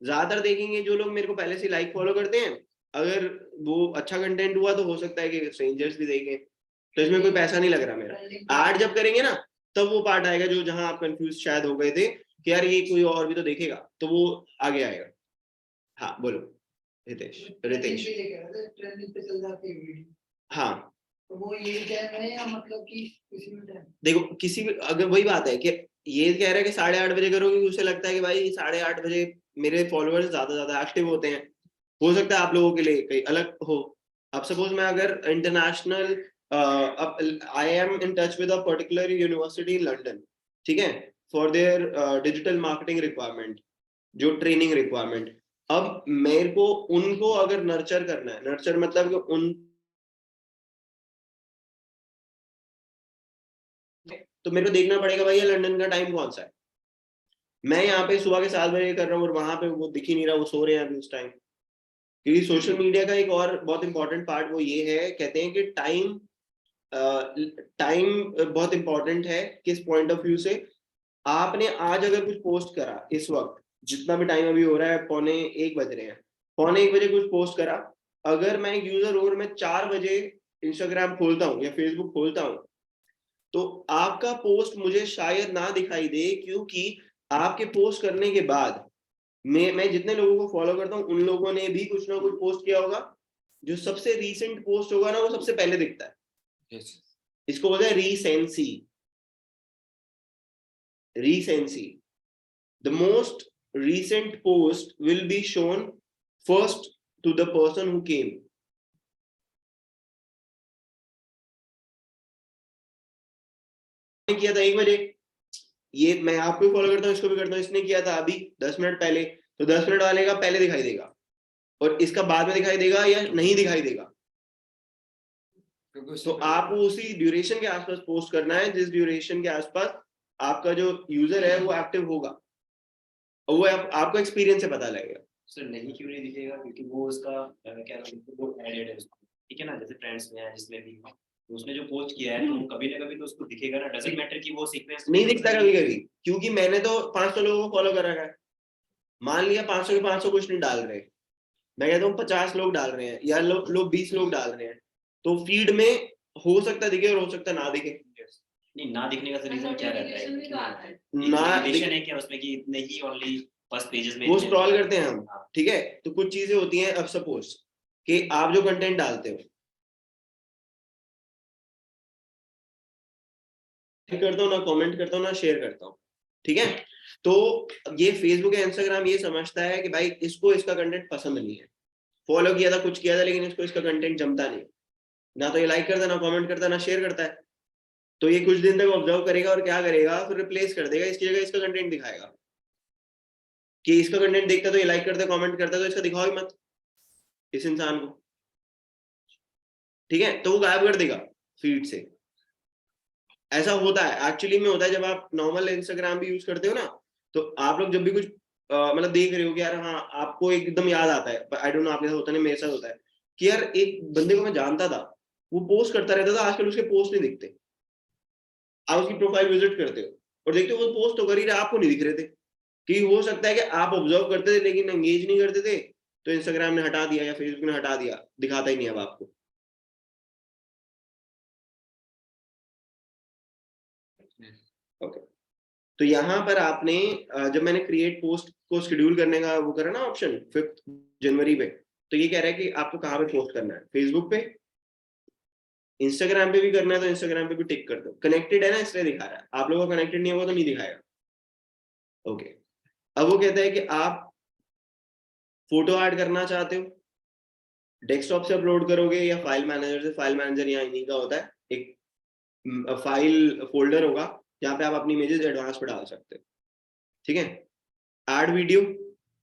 ज्यादातर देखेंगे जो लोग मेरे को पहले से लाइक फॉलो करते हैं। अगर वो अच्छा कंटेंट हुआ तो हो सकता है कि स्ट्रेंजर्स भी देखें, तो इसमें कोई पैसा नहीं लग रहा मेरा। एड जब करेंगे ना तब वो पार्ट आएगा जो जहां आप कंफ्यूज शायद हो गए थे कि यार ये कोई और भी तो देखेगा, तो वो आगे आएगा। हाँ बोलो रितेश। हाँ तो वो ये टाइम है या मतलब कि किसी भी टाइम? देखो किसी भी, अगर वही बात है कि ये कह रहा है कि 8:30 बजे करोगे, उसे लगता है कि भाई 8:30 बजे मेरे फॉलोअर्स ज्यादा एक्टिव होते हैं। हो सकता है आप लोगों के लिए कहीं अलग हो। अब सपोज मैं अगर international, I am in touch with a particular university in London, ठीक है, for their digital marketing requirement, जो ट्रेनिंग रिक्वायरमेंट, अब मेरे को उनको अगर नर्चर करना है, नर्चर मतलब कि उन, तो मेरे को देखना पड़ेगा भैया लंदन का टाइम कौन सा है। मैं यहाँ पे सुबह के 7 बजे कर रहा हूँ और वहां पे वो दिख ही नहीं रहा, वो सो रहे हैं अभी उस टाइम। क्योंकि सोशल मीडिया का एक और बहुत इंपॉर्टेंट पार्ट वो ये है, कहते हैं कि टाइम बहुत इंपॉर्टेंट है। किस पॉइंट ऑफ व्यू से? आपने आज अगर कुछ पोस्ट करा, इस वक्त जितना भी टाइम अभी हो रहा है, 12:45 बज रहे हैं, 12:45 बजे कुछ पोस्ट करा, अगर मैं एक यूजर और मैं 4 बजे इंस्टाग्राम खोलता हूँ या फेसबुक खोलता हूँ, तो आपका पोस्ट मुझे शायद ना दिखाई दे, क्योंकि आपके पोस्ट करने के बाद मैं जितने लोगों को फॉलो करता हूँ उन लोगों ने भी कुछ ना कुछ पोस्ट किया होगा। जो सबसे रीसेंट पोस्ट होगा ना, वो सबसे पहले दिखता है। Yes. इसको बोलते हैं रीसेंसी। Recency. The most recent post will be shown first to the person who came. किया था 1 बजे, ये मैं आपको फॉलो करता हूँ, इसको भी करता हूँ, इसने किया था अभी 10 मिनट पहले, तो 10 मिनट वाले का पहले दिखाई देगा और इसका बाद में दिखाई देगा या नहीं दिखाई देगा। तो आपको उसी ड्यूरेशन के आसपास पोस्ट करना है जिस ड्यूरेशन के आसपास आपका जो यूजर है वो एक्टिव होगा, और वो आपको एक्सपीरियंस से पता लगेगा। सर नहीं क्यों नहीं दिखेगा? क्योंकि वो उसका क्या नाम है, वो एडेड है उसको, ठीक है ना, जैसे फ्रेंड्स में है जिसमें भी, तो उसने जो पोस्ट किया है तो कभी ना कभी तो उसको दिखेगा ना। डजंट मैटर कि वो सीक्वेंस नहीं दिखता कभी कभी, क्योंकि मैंने तो 500 लोगों को फॉलो कर रखा है। मान लिया 500 के 500 कुछ नहीं डाल रहे, मैं कहता हूँ 50 लोग डाल रहे हैं या लोग 20 लोग डाल रहे हैं, तो फीड में हो सकता दिखे और हो सकता ना दिखे। नहीं, ना दिखने का रीजन क्या रहता है? ना नोटिफिकेशन है क्या उसमें कि इतने ही ओनली फर्स्ट पेजेस में वो स्क्रॉल करते हैं हम, हाँ। ठीक है, तो कुछ चीजें होती हैं। अब सपोज कि आप जो कंटेंट डालते हो, करता हूँ ना, कमेंट करता हूँ ना, शेयर करता हूँ, ठीक है, तो ये फेसबुक या इंस्टाग्राम ये समझता है कि भाई इसको इसका कंटेंट पसंद नहीं है, फॉलो किया था, कुछ किया था, लेकिन इसको इसका कंटेंट जमता नहीं, ना तो ये लाइक करता, ना कमेंट करता, ना शेयर करता है। तो ये कुछ दिन तक ऑब्जर्व करेगा और क्या करेगा, फिर रिप्लेस कर देगा, इसकी जगह इसका कंटेंट दिखाएगा कि इसका कंटेंट देखता तो ये लाइक करता, कमेंट करता, तो इसका दिखाओ ही मत इस इंसान को, ठीक है, तो वो गायब कर देगा फीड से। ऐसा होता है, एक्चुअली में होता है। जब आप नॉर्मल इंस्टाग्राम भी यूज करते हो ना, तो आप लोग जब भी कुछ मतलब देख रहे हो कि यार हाँ, आपको एकदम याद आता है, आई डोंट नो आपके साथ होता नहीं, मेरे साथ होता है कि यार एक बंदे को मैं जानता था, वो पोस्ट करता रहता था, आजकल उसके पोस्ट नहीं दिखते। आप उसकी प्रोफाइल विजिट करते हो और देखते हो वो पोस्ट तो कर ही रहा, आपको नहीं दिख रहे थे। कि हो सकता है कि आप ऑब्जर्व करते थे लेकिन एंगेज नहीं करते थे, तो इंस्टाग्राम ने हटा दिया या फेसबुक ने हटा दिया, दिखाता ही नहीं अब आपको। ओके, तो यहाँ पर आपने जब मैंने क्रिएट पोस्ट को शेड्यूल करने का वो करा ना ऑप्शन 5 जनवरी पे, तो ये कह रहा है कि आपको कहाँ पे पोस्ट करना है, फेसबुक पे, इंस्टाग्राम पे भी करना है तो इंस्टाग्राम पे भी टिक कर दो। कनेक्टेड है ना, इसलिए दिखा रहा है, आप लोगों को कनेक्टेड नहीं होगा तो नहीं दिखाएगा। ओके, अब वो कहता है कि आप फोटो ऐड करना चाहते हो, डेस्कटॉप से अपलोड करोगे या फाइल मैनेजर से। फाइल मैनेजर यहाँ इन्हीं का होता है, एक फाइल फोल्डर होगा जहाँ पे आप अपनी इमेजेस एडवांस पे डाल सकते हो, ठीक है। Add video,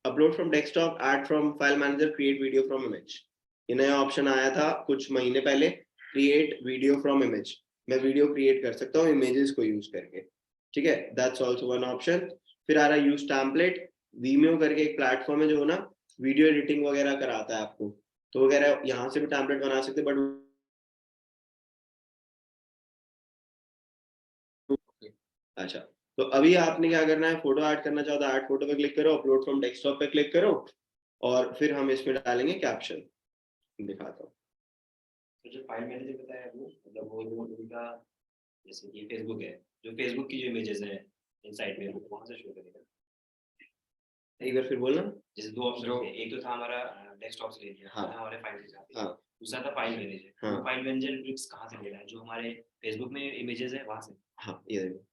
upload from desktop, add from file manager, create video from image. ये नया ऑप्शन आया था कुछ महीने पहले, क्रिएट वीडियो फ्रॉम इमेज। मैं वीडियो क्रिएट कर सकता हूँ इमेजेस को यूज करके, ठीक है, दैट्स ऑल्सो वन ऑप्शन। फिर आ रहा है यूज टेम्पलेट। वीमियो करके एक प्लेटफॉर्म है जो ना वीडियो एडिटिंग वगैरह कराता है आपको, तो वगैरह यहाँ से भी टेम्पलेट बना सकते हैं, बट अच्छा, तो अभी आपने क्या करना है, फोटो ऐड करना चाहो तो ऐड फोटो पे क्लिक करो, अपलोड फ्रॉम डेस्कटॉप पे क्लिक करो, और फिर हम इसमें डालेंगे कैप्शन। दिखाता हूँ। तो जो फाइल मैनेजर बताया वो मतलब वो उनका, जैसे कि फेसबुक है, जो फेसबुक की जो इमेजेस है इनसाइड में, वो वहां से शो करेगा। एक बार फिर बोलना। जैसे दो ऑप्शन थे, एक तो था हमारा डेस्कटॉप से ले लिया, हाँ, था हमारे फाइल से, हाँ, दूसरा था फाइल मैनेजर। हाँ, फाइल मैनेजर ट्रिक्स कहाँ से ले रहा है? जो हमारे फेसबुक में इमेजेस है वहां से। हाँ, ये देखो,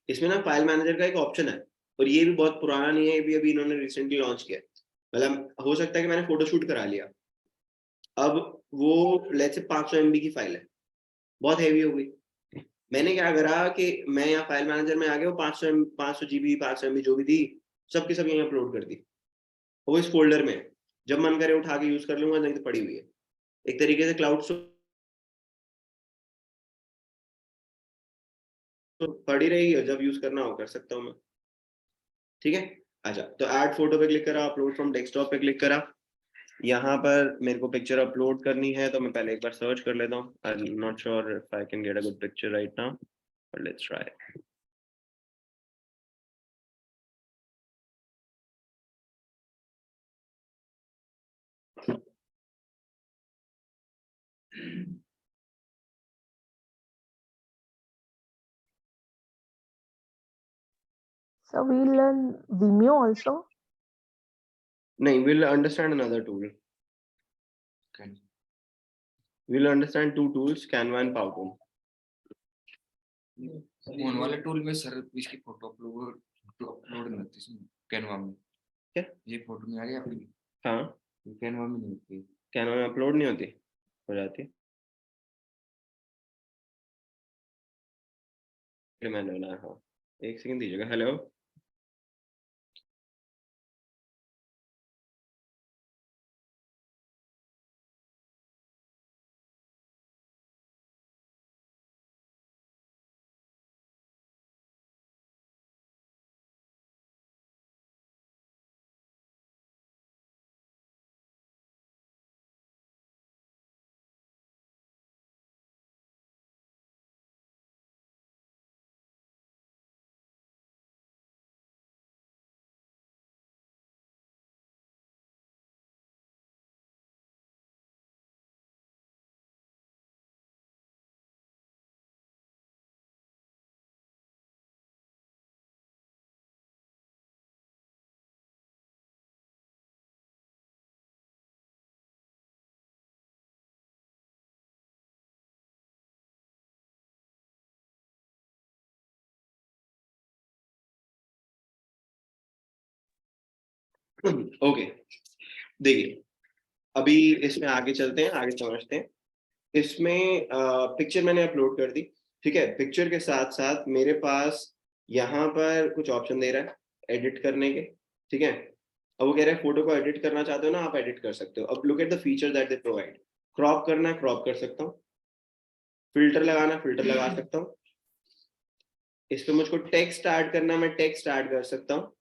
इसमें ना फाइल मैनेजर का एक ऑप्शन है, और ये भी बहुत पुराना नहीं है, ये भी अभी इन्होंने रिसेंटली लॉन्च किया। मतलब हो सकता है कि मैंने फोटोशूट करा लिया, अब वो लेट्स से 500 MB की फाइल है, बहुत हैवी हो गई। मैंने क्या करा कि मैं यहाँ फाइल मैनेजर में आ गया, वो 500 GB 500 MB जो भी थी, सबकी सब यहाँ अपलोड कर दी, वो इस फोल्डर में है, जब मन करे उठा के यूज कर लूंगा, नहीं तो पड़ी हुई है। एक तरीके से क्लाउड तो पड़ी रही है, जब यूज करना हो कर सकता हूँ मैं। ठीक है, अच्छा तो ऐड फोटो पे क्लिक करा, अपलोड फ्रॉम डेस्कटॉप पे क्लिक करा। यहाँ पर मेरे को पिक्चर अपलोड करनी है, तो मैं पहले एक बार सर्च कर लेता हूँ। I am not sure if I can get a good picture right now, but let's try. So we'll learn Vimeo also. नहीं, we'll understand another tool. Okay. We'll understand two tools, Canva and PowerPoint. Phone वाले tool में sir इसकी photo upload नहीं होती इसमें, Canva में। क्या? ये फोटो नहीं आ रही आपकी? हाँ, कैनवा में नहीं होती। कैनवा में अपलोड नहीं होती, हो जाती है। मैंने बनाया, हाँ, एक सेकंड दीजिएगा। हेलो, ओके, देखिए अभी इसमें आगे चलते हैं, आगे समझते हैं। इसमें पिक्चर मैंने अपलोड कर दी, ठीक है। पिक्चर के साथ साथ मेरे पास यहाँ पर कुछ ऑप्शन दे रहा है एडिट करने के, ठीक है। अब वो कह रहा है फोटो को एडिट करना चाहते हो ना, आप एडिट कर सकते हो। अब look at the feature that they provide. Crop करना है, क्रॉप कर सकता हूँ। फिल्टर लगाना, फिल्टर लगा सकता हूँ। इस पे मुझको टेक्स्ट ऐड करना, मैं टेक्स्ट ऐड कर सकता हूँ।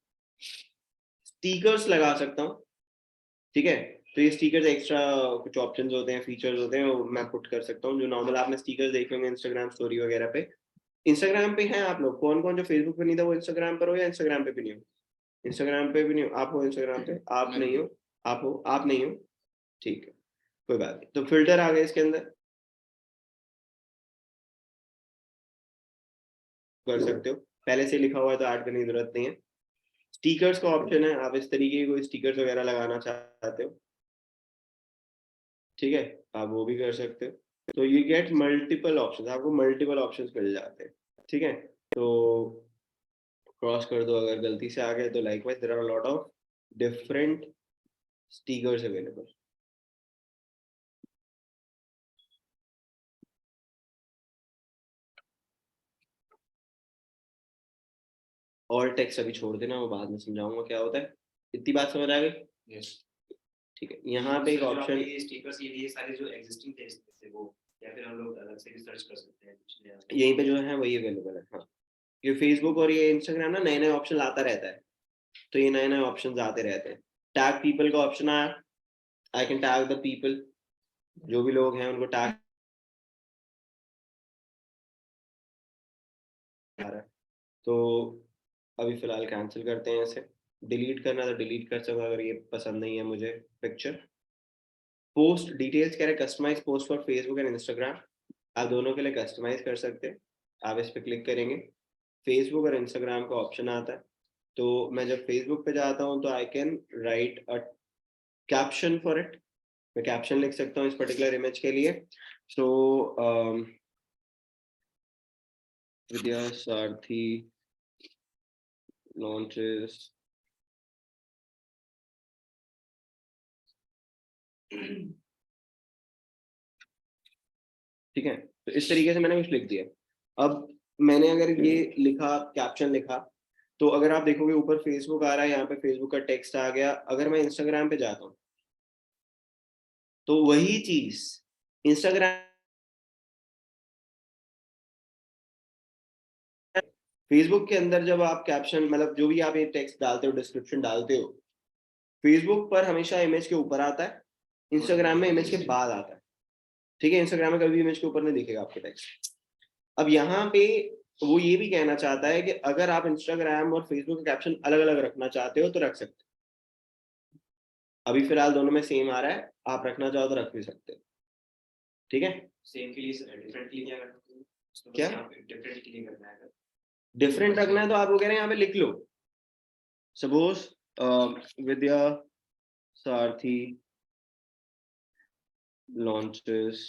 स्टिकर्स लगा सकता हूँ, ठीक है। तो ये स्टिकर्स एक्स्ट्रा कुछ ऑप्शंस होते हैं, फीचर्स होते हैं, वो मैं पुट कर सकता हूँ। जो नॉर्मल आपने स्टिकर्स देखे होंगे इंस्टाग्राम स्टोरी वगैरह पे। इंस्टाग्राम पे हैं आप लोग? कौन कौन जो फेसबुक पे नहीं था वो इंस्टाग्राम पर हो, या इंस्टाग्राम पे भी नहीं हो? इंस्टाग्राम पे भी नहीं हो आप? हो इंस्टाग्राम पे? आप नहीं हो? आप हो? आप नहीं हो? ठीक है, कोई बात नहीं। तो फिल्टर आ गए इसके अंदर, कर सकते हो। पहले से लिखा हुआ है तो ऐड करने की जरूरत नहीं है। स्टिकर्स का ऑप्शन है, आप इस तरीके के कोई स्टिकर्स वगैरह लगाना चाहते हो, ठीक है, आप वो भी कर सकते हो। तो यू गेट मल्टीपल ऑप्शंस, आपको मल्टीपल ऑप्शंस मिल जाते हैं, ठीक है। तो क्रॉस कर दो अगर गलती से आ गए तो। Likewise there are a lot of different stickers available. और टेक्स्ट अभी छोड़ देना, वो बाद में समझाऊंगा क्या होता है। इतनी बात समझ आ गई? यस। ठीक है, यहाँ पे एक ऑप्शन, ये स्टिकर्स, ये सारे जो एग्जिस्टिंग थे इससे वो, या फिर हम लोग अलग से भी सर्च कर सकते हैं कुछ नया? यहीं पे जो है वही अवेलेबल है। हाँ, ये फेसबुक और ये इंस्टाग्राम ना नए नए ऑप्शन लाता रहता है, तो ये नए नए ऑप्शन आते रहते हैं। टैग पीपल का ऑप्शन आया, I can tag the people, जो भी लोग हैं उनको टैग आ रहा है। तो अभी फिलहाल कैंसिल करते हैं इसे। डिलीट करना तो डिलीट कर सकता, अगर ये पसंद नहीं है मुझे पिक्चर। पोस्ट डिटेल्स कह रहे customize post for Facebook and Instagram, आप दोनों के लिए कस्टमाइज कर सकते हैं। आप इस पर क्लिक करेंगे, फेसबुक और इंस्टाग्राम का ऑप्शन आता है। तो मैं जब फेसबुक पे जाता हूँ तो I can write a caption for it, मैं कैप्शन लिख सकता हूँ इस पर्टिकुलर इमेज के लिए। सो विद्या सारथी लॉन्चेस, ठीक है। तो इस तरीके से मैंने कुछ लिख दिया। अब मैंने अगर ये लिखा, कैप्शन लिखा, तो अगर आप देखोगे ऊपर फेसबुक आ रहा है, यहाँ पे फेसबुक का टेक्स्ट आ गया। अगर मैं इंस्टाग्राम पे जाता हूँ तो वही चीज इंस्टाग्राम, फेसबुक के अंदर जब आप कैप्शन मतलब जो भी आप ये टेक्स्ट डालते हो, डिस्क्रिप्शन डालते हो, फेसबुक पर हमेशा इमेज के ऊपर आता है, इंस्टाग्राम में इमेज के बाद आता है। ठीक है, इंस्टाग्राम में कभी इमेज के ऊपर नहीं दिखेगा आपके टेक्स्ट। अब यहाँ पे वो ये भी कहना चाहता है कि अगर आप इंस्टाग्राम और फेसबुक का कैप्शन अलग अलग रखना चाहते हो तो रख सकते हो। अभी फिलहाल दोनों में सेम आ रहा है, आप रखना चाहो तो रख भी सकते हो। ठीक है, सेम के लिए डिफरेंटली क्या करना है? उसको बस क्या? यहाँ पे डिफरेंट के लिए करना है अगर डिफरेंट रखना है तो आप वो कह रहे हैं यहाँ पे लिख लो, सपोज विद्या सारथी launches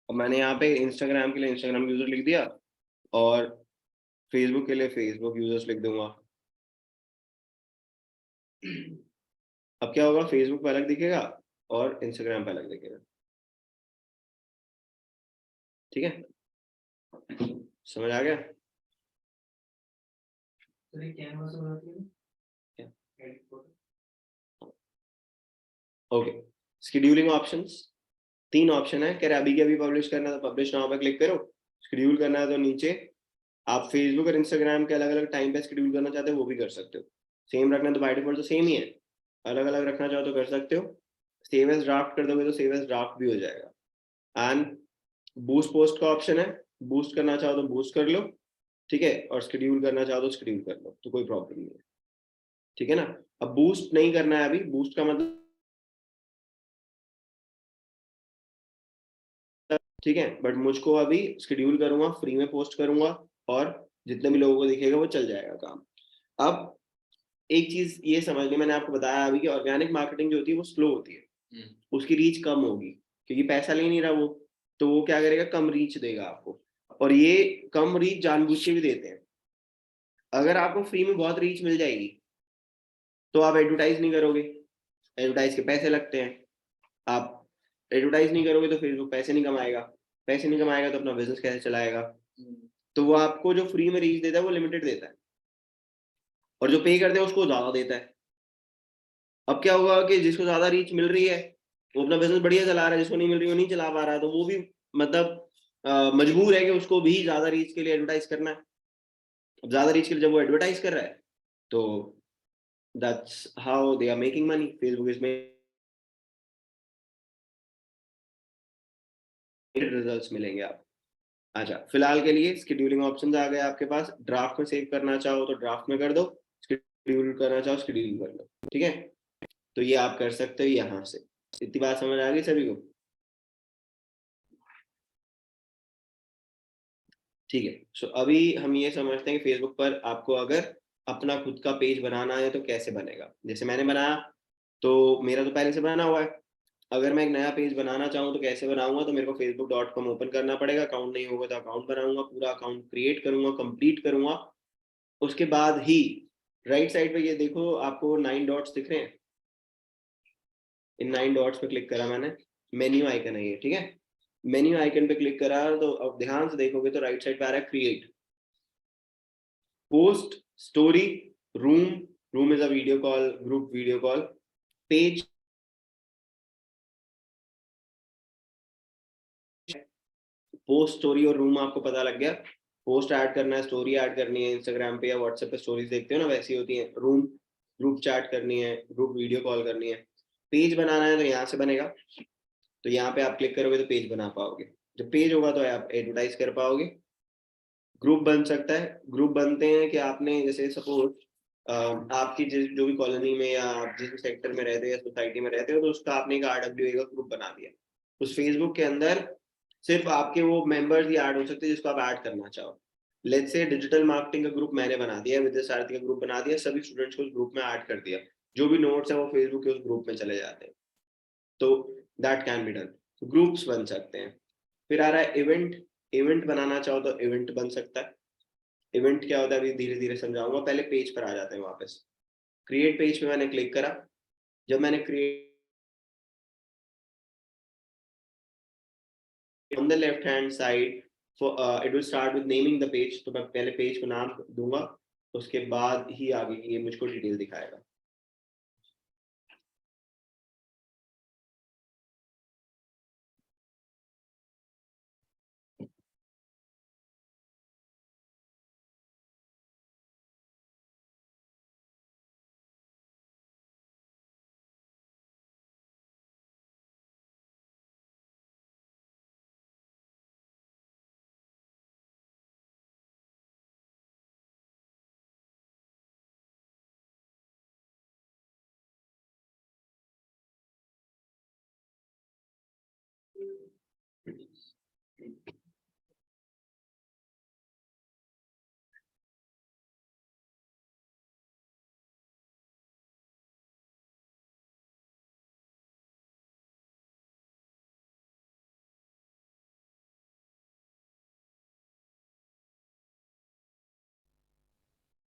और मैंने यहाँ पे इंस्टाग्राम के लिए इंस्टाग्राम यूजर लिख दिया और फेसबुक के लिए फेसबुक यूजर्स लिख दूंगा। अब क्या होगा, फेसबुक पे अलग दिखेगा और इंस्टाग्राम पे अलग दिखेगा। ठीक है, समझ आ गया? तो ये कैनवास बनाती है क्या? Edit photo. Okay, scheduling options 3 option है। कह रहे अभी के अभी पब्लिश करना है तो पब्लिश नाउ पे क्लिक करो, शेड्यूल करना है तो नीचे आप फेसबुक और इंस्टाग्राम के अलग अलग टाइम पे शेड्यूल करना चाहते हो वो भी कर सकते हो। सेम रखना है तो बाय डिफॉल्ट तो सेम ही है, अलग अलग रखना चाहो तो कर सकते हो। सेव एज ड्राफ्ट कर दोगे तो सेव एज ड्राफ्ट भी हो जाएगा। एंड बूस्ट पोस्ट का ऑप्शन है, बूस्ट करना चाहो तो बूस्ट कर लो, ठीक है, और शेड्यूल करना चाहो तो शेड्यूल कर लो, तो कोई प्रॉब्लम नहीं है। ठीक है ना, अब बूस्ट नहीं करना है अभी, बूस्ट का मतलब ठीक है, बट मुझको अभी शेड्यूल करूंगा, फ्री में पोस्ट करूंगा और जितने भी लोगों को दिखेगा वो चल जाएगा काम। अब एक चीज ये समझ ली, मैंने आपको बताया अभी कि ऑर्गेनिक मार्केटिंग जो होती है वो स्लो होती है, उसकी रीच कम होगी क्योंकि पैसा ले नहीं रहा वो, तो वो क्या करेगा, कम रीच देगा आपको। और ये कम रीच जानबूझ के भी देते हैं। अगर आपको फ्री में बहुत रीच मिल जाएगी तो आप एडवर्टाइज नहीं करोगे, एडवर्टाइज के पैसे लगते हैं। आप एडवर्टाइज नहीं करोगे तो फेसबुक पैसे नहीं कमाएगा, पैसे नहीं कमाएगा तो अपना बिजनेस कैसे चलाएगा। तो वो आपको जो फ्री में रीच देता है वो लिमिटेड देता है और जो पे करते हैं उसको ज्यादा देता है। अब क्या होगा कि जिसको ज्यादा रीच मिल रही है वो अपना बिजनेस बढ़िया चला रहा है, जिसको नहीं मिल रही वो नहीं चला पा रहा है, तो वो भी मतलब मजबूर है कि उसको भी ज्यादा रीच के लिए एडवर्टाइज करना है। अब ज्यादा रीच के लिए जब वो एडवर्टाइज कर रहा है तो that's how they are making money, Facebook is results मिलेंगे आप। अच्छा, फिलहाल के लिए शेड्यूलिंग ऑप्शंस आ गए आपके पास, ड्राफ्ट में सेव करना चाहो तो ड्राफ्ट में कर दो, शेड्यूल करना चाहो शेड्यूल कर लो। ठीक है, तो ये आप कर सकते हो यहाँ से। इतनी बात समझ आ गई सभी को? ठीक है, सो अभी हम ये समझते हैं कि फेसबुक पर आपको अगर अपना खुद का पेज बनाना है तो कैसे बनेगा। जैसे मैंने बनाया तो मेरा तो पहले से बना हुआ है, अगर मैं एक नया पेज बनाना चाहूँ तो कैसे बनाऊंगा, तो मेरे को facebook.com ओपन करना पड़ेगा, अकाउंट नहीं होगा तो अकाउंट बनाऊंगा, पूरा अकाउंट क्रिएट करूंगा, कंप्लीट करूंगा। उसके बाद ही राइट साइड पे ये देखो आपको 9 डॉट्स दिख रहे हैं, इन 9 डॉट्स पे क्लिक करा मैंने, मेन्यू आइकन है ये। ठीक है, मेन्यू आइकन पे क्लिक करा तो अब ध्यान से देखोगे तो राइट साइड पे आ रहा है create, post, story, room, room is a video call, group video call, page, post, story और रूम आपको पता लग गया। पोस्ट ऐड करना है, स्टोरी ऐड करनी है, इंस्टाग्राम पे या व्हाट्सएप पे स्टोरीज देखते हो ना वैसी होती है। रूम, ग्रुप चैट करनी है, ग्रुप वीडियो कॉल करनी है। पेज बनाना है तो यहाँ से बनेगा, तो यहाँ पे आप क्लिक करोगे तो पेज बना पाओगे, जब पेज होगा तो आप एडवर्टाइज कर पाओगे। ग्रुप बन सकता है, ग्रुप बनते हैं कि आपने जैसे सपोज आपकी जो भी कॉलोनी में या आप जिस सेक्टर में रहते हो या सोसाइटी में रहते हो तो उसका आपने एक RWA का ग्रुप बना दिया, उस फेसबुक के अंदर सिर्फ आपके वो मेंबर्स ही ऐड हो सकते हैं जिसको आप ऐड करना चाहो। लेट्स से डिजिटल मार्केटिंग का ग्रुप मैंने बना दिया, विद्या सारथी का ग्रुप बना दिया, सभी स्टूडेंट्स को उस ग्रुप में ऐड कर दिया, जो भी नोट्स है वो फेसबुक के उस ग्रुप में चले जाते हैं, तो that can be done. Groups बन सकते हैं। फिर आ रहा है इवेंट, इवेंट बनाना चाहो तो इवेंट बन सकता है। इवेंट क्या होता है अभी धीरे धीरे समझाऊंगा, पहले पेज पर आ जाते हैं वापस। क्रिएट पेज पे मैंने क्लिक करा। जब मैंने create on the left hand side for it will start with naming the page, तो मैं पहले पेज को नाम दूंगा, उसके बाद ही आगे ये मुझको डिटेल दिखाएगा।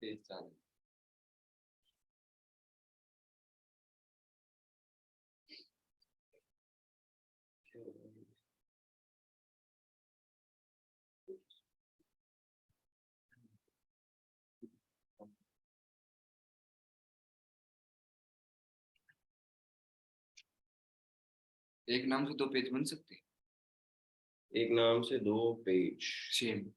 पेज चालू। एक नाम से 2 पेज बन सकते हैं। एक नाम से 2 पेज सेम।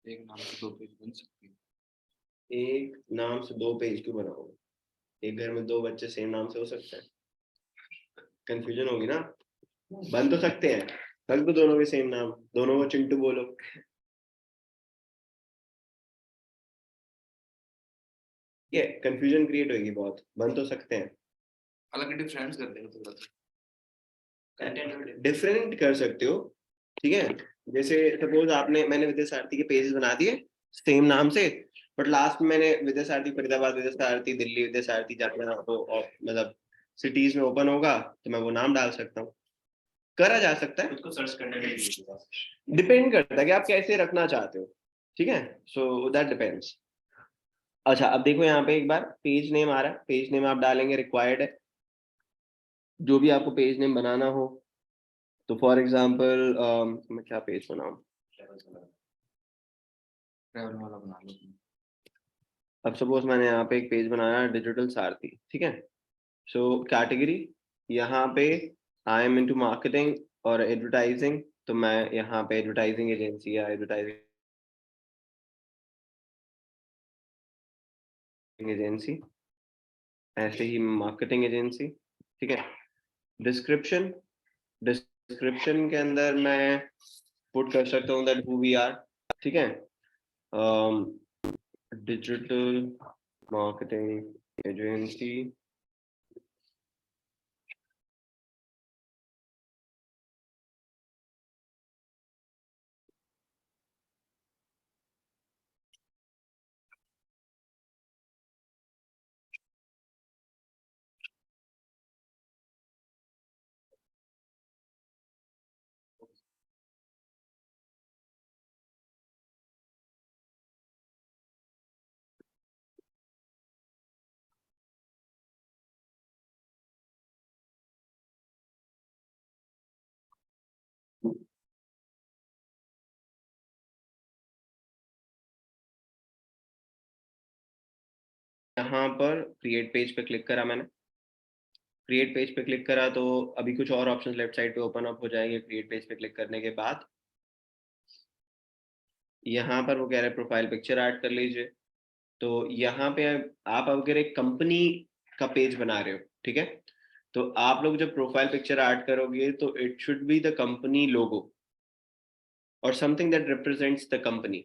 एक नाम से 2 पेज बन सकते हैं। एक नाम से 2 पेज क्यों बनाओगे? एक घर में 2 बच्चे सेम नाम से हो सकते हैं? कंफ्यूजन होगी ना। बन तो सकते हैं, रख दो दोनों के सेम नाम, दोनों को चिंटू बोलो। ये कंफ्यूजन क्रिएट होगी बहुत। बन तो सकते हैं, अलग डिफरेंस कर देंगे थोड़ा सा। कंटेंट डिफरेंट कर सकते हो, ठीक है। जैसे सपोज मैंने विद्या सारथी के पेजेस बना दिए सेम नाम से, बट लास्ट में मैंने विद्या सारथी फरीदाबाद, विद्या सारथी दिल्ली, विद्या सारथी जाना तो मतलब सिटीज में ओपन होगा तो मैं वो नाम डाल सकता हूँ, करा जा सकता है। खुद को सर्च करने में डिपेंड करता है कि आप कैसे रखना चाहते हो, ठीक है। So that depends. अच्छा अब देखो यहाँ पे एक बार पेज नेम आ रहा है, पेज नेम आप डालेंगे, रिक्वायर्ड है जो भी आपको पेज नेम बनाना हो। तो फॉर एग्जांपल मैं क्या पेज बनाऊं? ट्रैवल वाला बना लो। अब सपोज मैंने यहाँ पे एक पेज बनाया डिजिटल सारथी, ठीक है। सो कैटेगरी यहाँ पे आई एम इनटू मार्केटिंग और एडवर्टाइजिंग, तो मैं यहाँ पे एडवर्टाइजिंग एजेंसी या एडवर्टाइजिंग एजेंसी, ऐसे ही मार्केटिंग एजेंसी, ठीक है। डिस्क्रिप्शन के अंदर मैं पुट कर सकता हूँ दैट हु वी आर, ठीक है। डिजिटल मार्केटिंग एजेंसी, यहाँ पर क्रिएट पेज पे क्लिक करा मैंने। क्रिएट पेज पे क्लिक करा तो अभी कुछ और ऑप्शंस लेफ्ट साइड पे ओपन अप हो जाएंगे। क्रिएट पेज पे क्लिक करने के बाद यहाँ पर वो कह रहे हैं प्रोफाइल पिक्चर ऐड कर लीजिए। तो यहाँ पे आप अगर एक कंपनी का पेज बना रहे हो, ठीक है, तो आप लोग जब प्रोफाइल पिक्चर ऐड करोगे तो it should be the company logo और something that represents the company.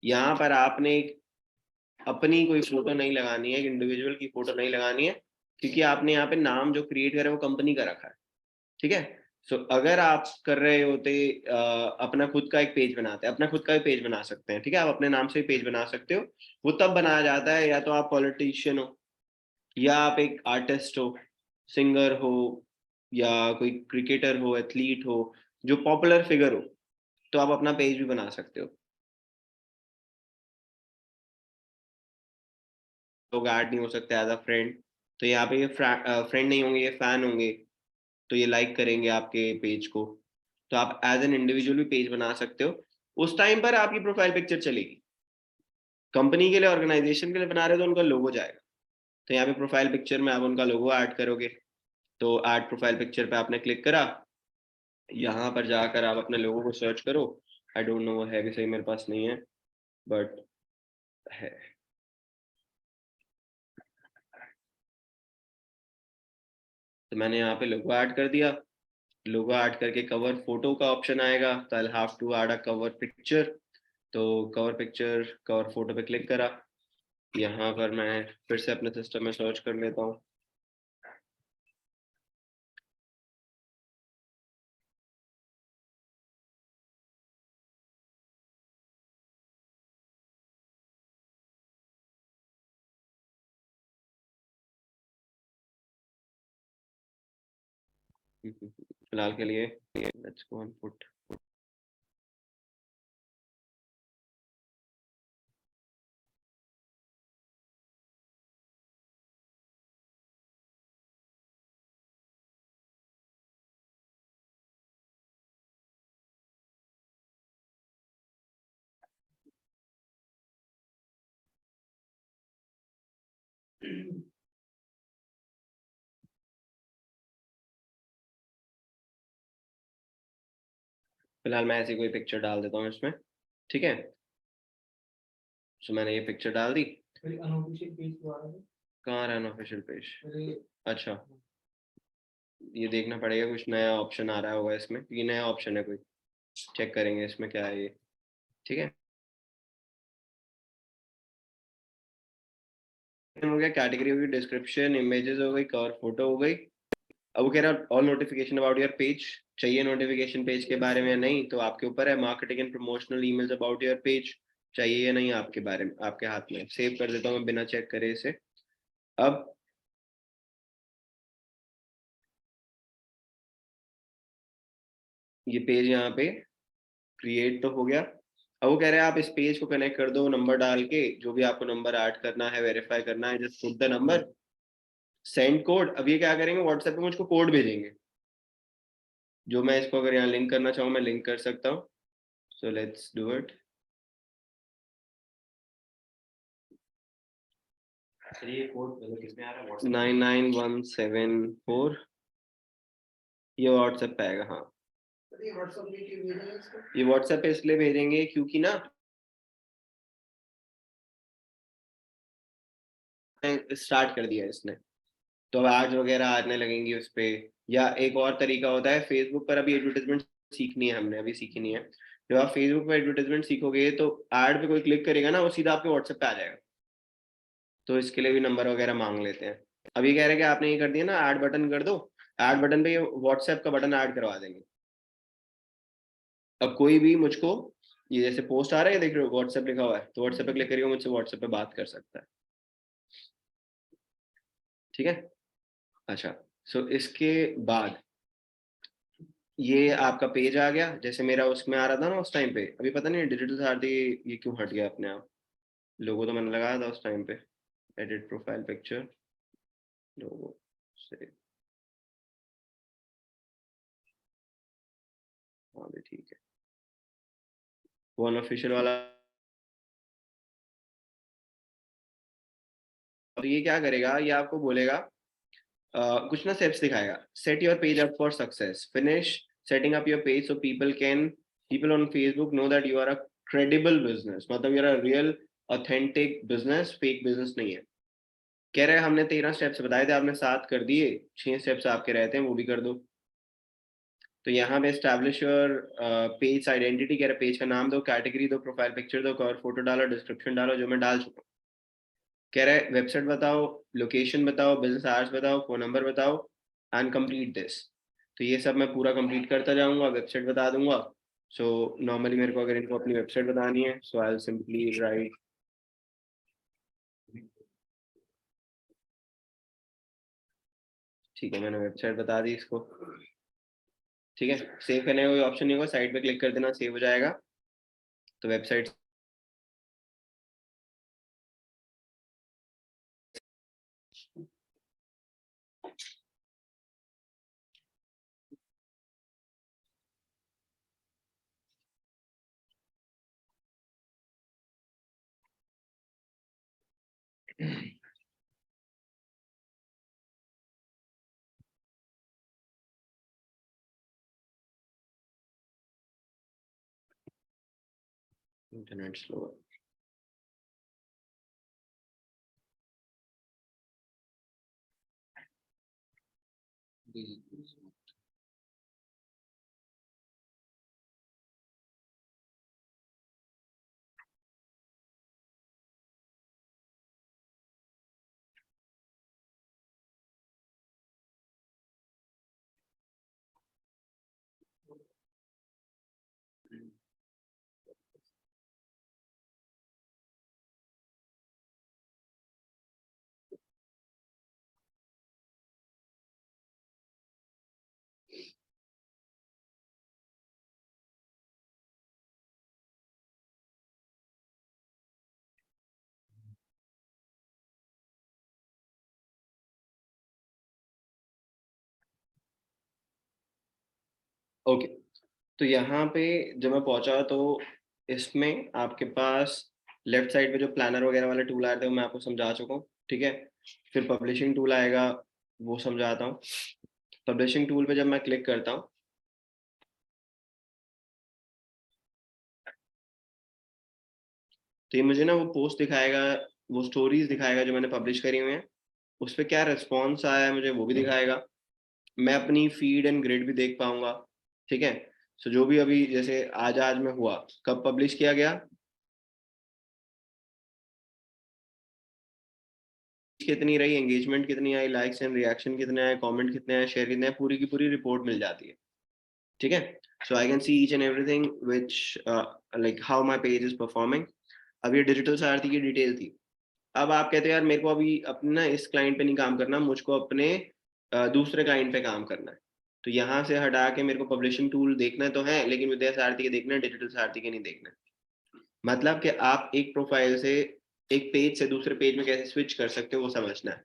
यहाँ पर आपने अपनी कोई फोटो नहीं लगानी है, एक इंडिविजुअल की फोटो नहीं लगानी है, क्योंकि आपने यहाँ पे नाम जो क्रिएट करा है वो कंपनी का रखा है, ठीक है। सो अगर आप कर रहे होते अपना खुद का एक पेज बनाते हैं, अपना खुद का भी पेज बना सकते हैं, ठीक है। आप अपने नाम से भी पेज बना सकते हो। वो तब बनाया जाता है या तो आप पॉलिटिशियन हो, या आप एक आर्टिस्ट हो, सिंगर हो, या कोई क्रिकेटर हो, एथलीट हो, जो पॉपुलर फिगर हो, तो आप अपना पेज भी बना सकते हो। लोग ऐड नहीं हो सकते एज अ फ्रेंड, तो यहाँ पे ये फ्रेंड नहीं होंगे, ये फैन होंगे, तो ये लाइक करेंगे आपके पेज को। तो आप एज एन इंडिविजुअल भी पेज बना सकते हो। उस टाइम पर आपकी प्रोफाइल पिक्चर चलेगी। कंपनी के लिए, ऑर्गेनाइजेशन के लिए बना रहे हो तो उनका लोगो जाएगा। तो यहाँ पे प्रोफाइल पिक्चर में आप उनका लोगो ऐड करोगे। तो ऐड प्रोफाइल पिक्चर पे आपने क्लिक करा, यहाँ पर जाकर आप अपने लोगों को सर्च करो। आई डोंट नो वो है भी सही, मेरे पास नहीं है, बट है। तो मैंने यहाँ पे लोगो ऐड कर दिया। लोगो ऐड करके कवर फोटो का ऑप्शन आएगा, तो I have to add a cover picture. तो कवर पिक्चर, कवर फोटो पे क्लिक करा। यहाँ पर मैं फिर से अपने सिस्टम में सर्च कर लेता हूँ। फिलहाल के लिए लेट्स गो ऑन फुट। फिलहाल मैं ऐसी कोई पिक्चर डाल देता हूँ इसमें, ठीक है। तो मैंने ये पिक्चर डाल दी। फिर अनऑफिशियल पेज पे आ रहा है। कहाँ रहा अनऑफिशियल पेज? फिर अच्छा, ये देखना पड़ेगा, कुछ नया ऑप्शन आ रहा होगा इसमें, ये नया ऑप्शन है कोई। चेक करेंगे इसमें क्या है ये, ठीक है। हो गया, कैटेगरी हो गई, डिस्क्रिप्शन, इमेजेस हो गई, कवर फोटो हो गई। अब वो कह रहा है all notification about your page. चाहिए नोटिफिकेशन पेज के बारे में या नहीं, तो आपके ऊपर है। Marketing and promotional emails about your page, चाहिए या नहीं आपके बारे में, आपके हाथ में। सेव कर देता हूँ मैं बिना चेक करे इसे। अब ये पेज यहाँ पे क्रिएट तो हो गया। अब वो कह रहे हैं आप इस पेज को कनेक्ट कर दो नंबर डाल के, जो भी आपको नंबर ऐड करना है, वेरीफाई करना है, just put the number, send code. अब ये क्या करेंगे, व्हाट्सएप पे मुझको कोड भेजेंगे, जो मैं इसको अगर यहाँ लिंक करना चाहूँ मैं लिंक कर सकता हूँ। So let's do it. Sir ये कोड मतलब किसमें आ रहा है? WhatsApp 99174, ये व्हाट्सएप पे आएगा। हाँ, ये व्हाट्सएप में क्यों भेजेंगे इसको? ये व्हाट्सएप पे इसलिए भेजेंगे क्योंकि ना स्टार्ट कर दिया इसने, तो अब एड्स वगैरह आने लगेंगी उस पे। या एक और तरीका होता है, फेसबुक पर अभी एडवर्टाइजमेंट सीखनी है हमने, अभी सीखी नहीं है। जब आप फेसबुक पर एडवर्टाइजमेंट सीखोगे तो एड पे कोई क्लिक करेगा ना, वो सीधा आपके व्हाट्सएप पे आ जाएगा। तो इसके लिए भी नंबर वगैरह मांग लेते हैं। अब ये कह रहे हैं कि आपने ये कर दिया ना, ऐड बटन कर दो। ऐड बटन पे ये व्हाट्सएप का बटन ऐड करवा देंगे। अब कोई भी मुझको, ये जैसे पोस्ट आ रहा है देख रहे हो, व्हाट्सएप लिखा हुआ है, तो व्हाट्सएप पे क्लिक करिए, मुझसे व्हाट्सएप पे बात कर सकता है, ठीक है। अच्छा, सो इसके बाद ये आपका पेज आ गया, जैसे मेरा उसमें आ रहा था ना उस टाइम पे। अभी पता नहीं डिजिटल सारथी ये क्यों हट गया अपने आप। लोगो तो मैंने लगाया था उस टाइम पे, एडिट प्रोफाइल पिक्चर, लोगो से। हाँ भी ठीक है, वो अनऑफिशियल वाला। और ये क्या करेगा, ये आपको बोलेगा कुछ ना स्टेप्स दिखाएगा। Set your page up for success, finish setting up your page so people on Facebook know that you are a credible business, मतलब you are a real authentic business, fake business नहीं है। कह रहे हैं हमने 13 steps बताए थे, आपने 7 कर दिए, 6 स्टेप्स आपके रहते हैं, वो भी कर दो। तो यहाँ पे एस्टैब्लिश योर पेज आइडेंटिटी, कह रहे पेज का नाम दो, कैटेगरी दो, प्रोफाइल पिक्चर दो, कवर फोटो डालो, डिस्क्रिप्शन डालो, जो मैं डाल चुका हूँ। कह रहे वेबसाइट बताओ, लोकेशन बताओ, बिजनेस आवर्स बताओ, फोन नंबर बताओ, एंड कंप्लीट दिस। तो ये सब मैं पूरा कंप्लीट करता जाऊंगा, वेबसाइट बता दूंगा। सो नॉर्मली मेरे को अगर इनको अपनी वेबसाइट बतानी है, so I will simply write ठीक है, मैंने वेबसाइट बता दी इसको। ठीक है, सेव करने का कोई ऑप्शन नहीं होगा, साइट पे क्लिक कर देना, सेव हो जाएगा। तो वेबसाइट इंटरनेट स्लो है। ओके, तो यहाँ पे जब मैं पहुंचा तो इसमें आपके पास लेफ्ट साइड पे जो प्लानर वगैरह वाले टूल आए थे वो मैं आपको समझा चुका हूँ। ठीक है, फिर पब्लिशिंग टूल आएगा, वो समझाता हूँ। पब्लिशिंग टूल पे जब मैं क्लिक करता हूँ तो ये मुझे ना वो पोस्ट दिखाएगा, वो स्टोरीज दिखाएगा जो मैंने पब्लिश करी हुई हैं, उस पर क्या रिस्पॉन्स आया है मुझे वो भी दिखाएगा। मैं अपनी फीड एंड ग्रिड भी देख पाऊंगा। ठीक है, सो जो भी अभी जैसे आज में हुआ, कब पब्लिश किया गया, कितनी रही, एंगेजमेंट कितनी आई, लाइक्स एंड रिएक्शन कितने आए, कमेंट कितने आए, शेयर कितने आए, पूरी की पूरी रिपोर्ट मिल जाती है। ठीक है, so I can see each and everything which like how my page is performing. अब ये डिजिटल सारथी की डिटेल थी। अब आप कहते हो यार मेरे को अभी अपने ना इस क्लाइंट पे नहीं काम करना, मुझको अपने दूसरे क्लाइंट पे काम करना है। तो यहाँ से हटा के मेरे को पब्लिशिंग टूल देखना तो है, लेकिन विद्या सारथी के देखना है, डिजिटल सारथी के नहीं देखना है। मतलब कि आप एक प्रोफाइल से एक पेज से दूसरे पेज में कैसे स्विच कर सकते हो वो समझना है।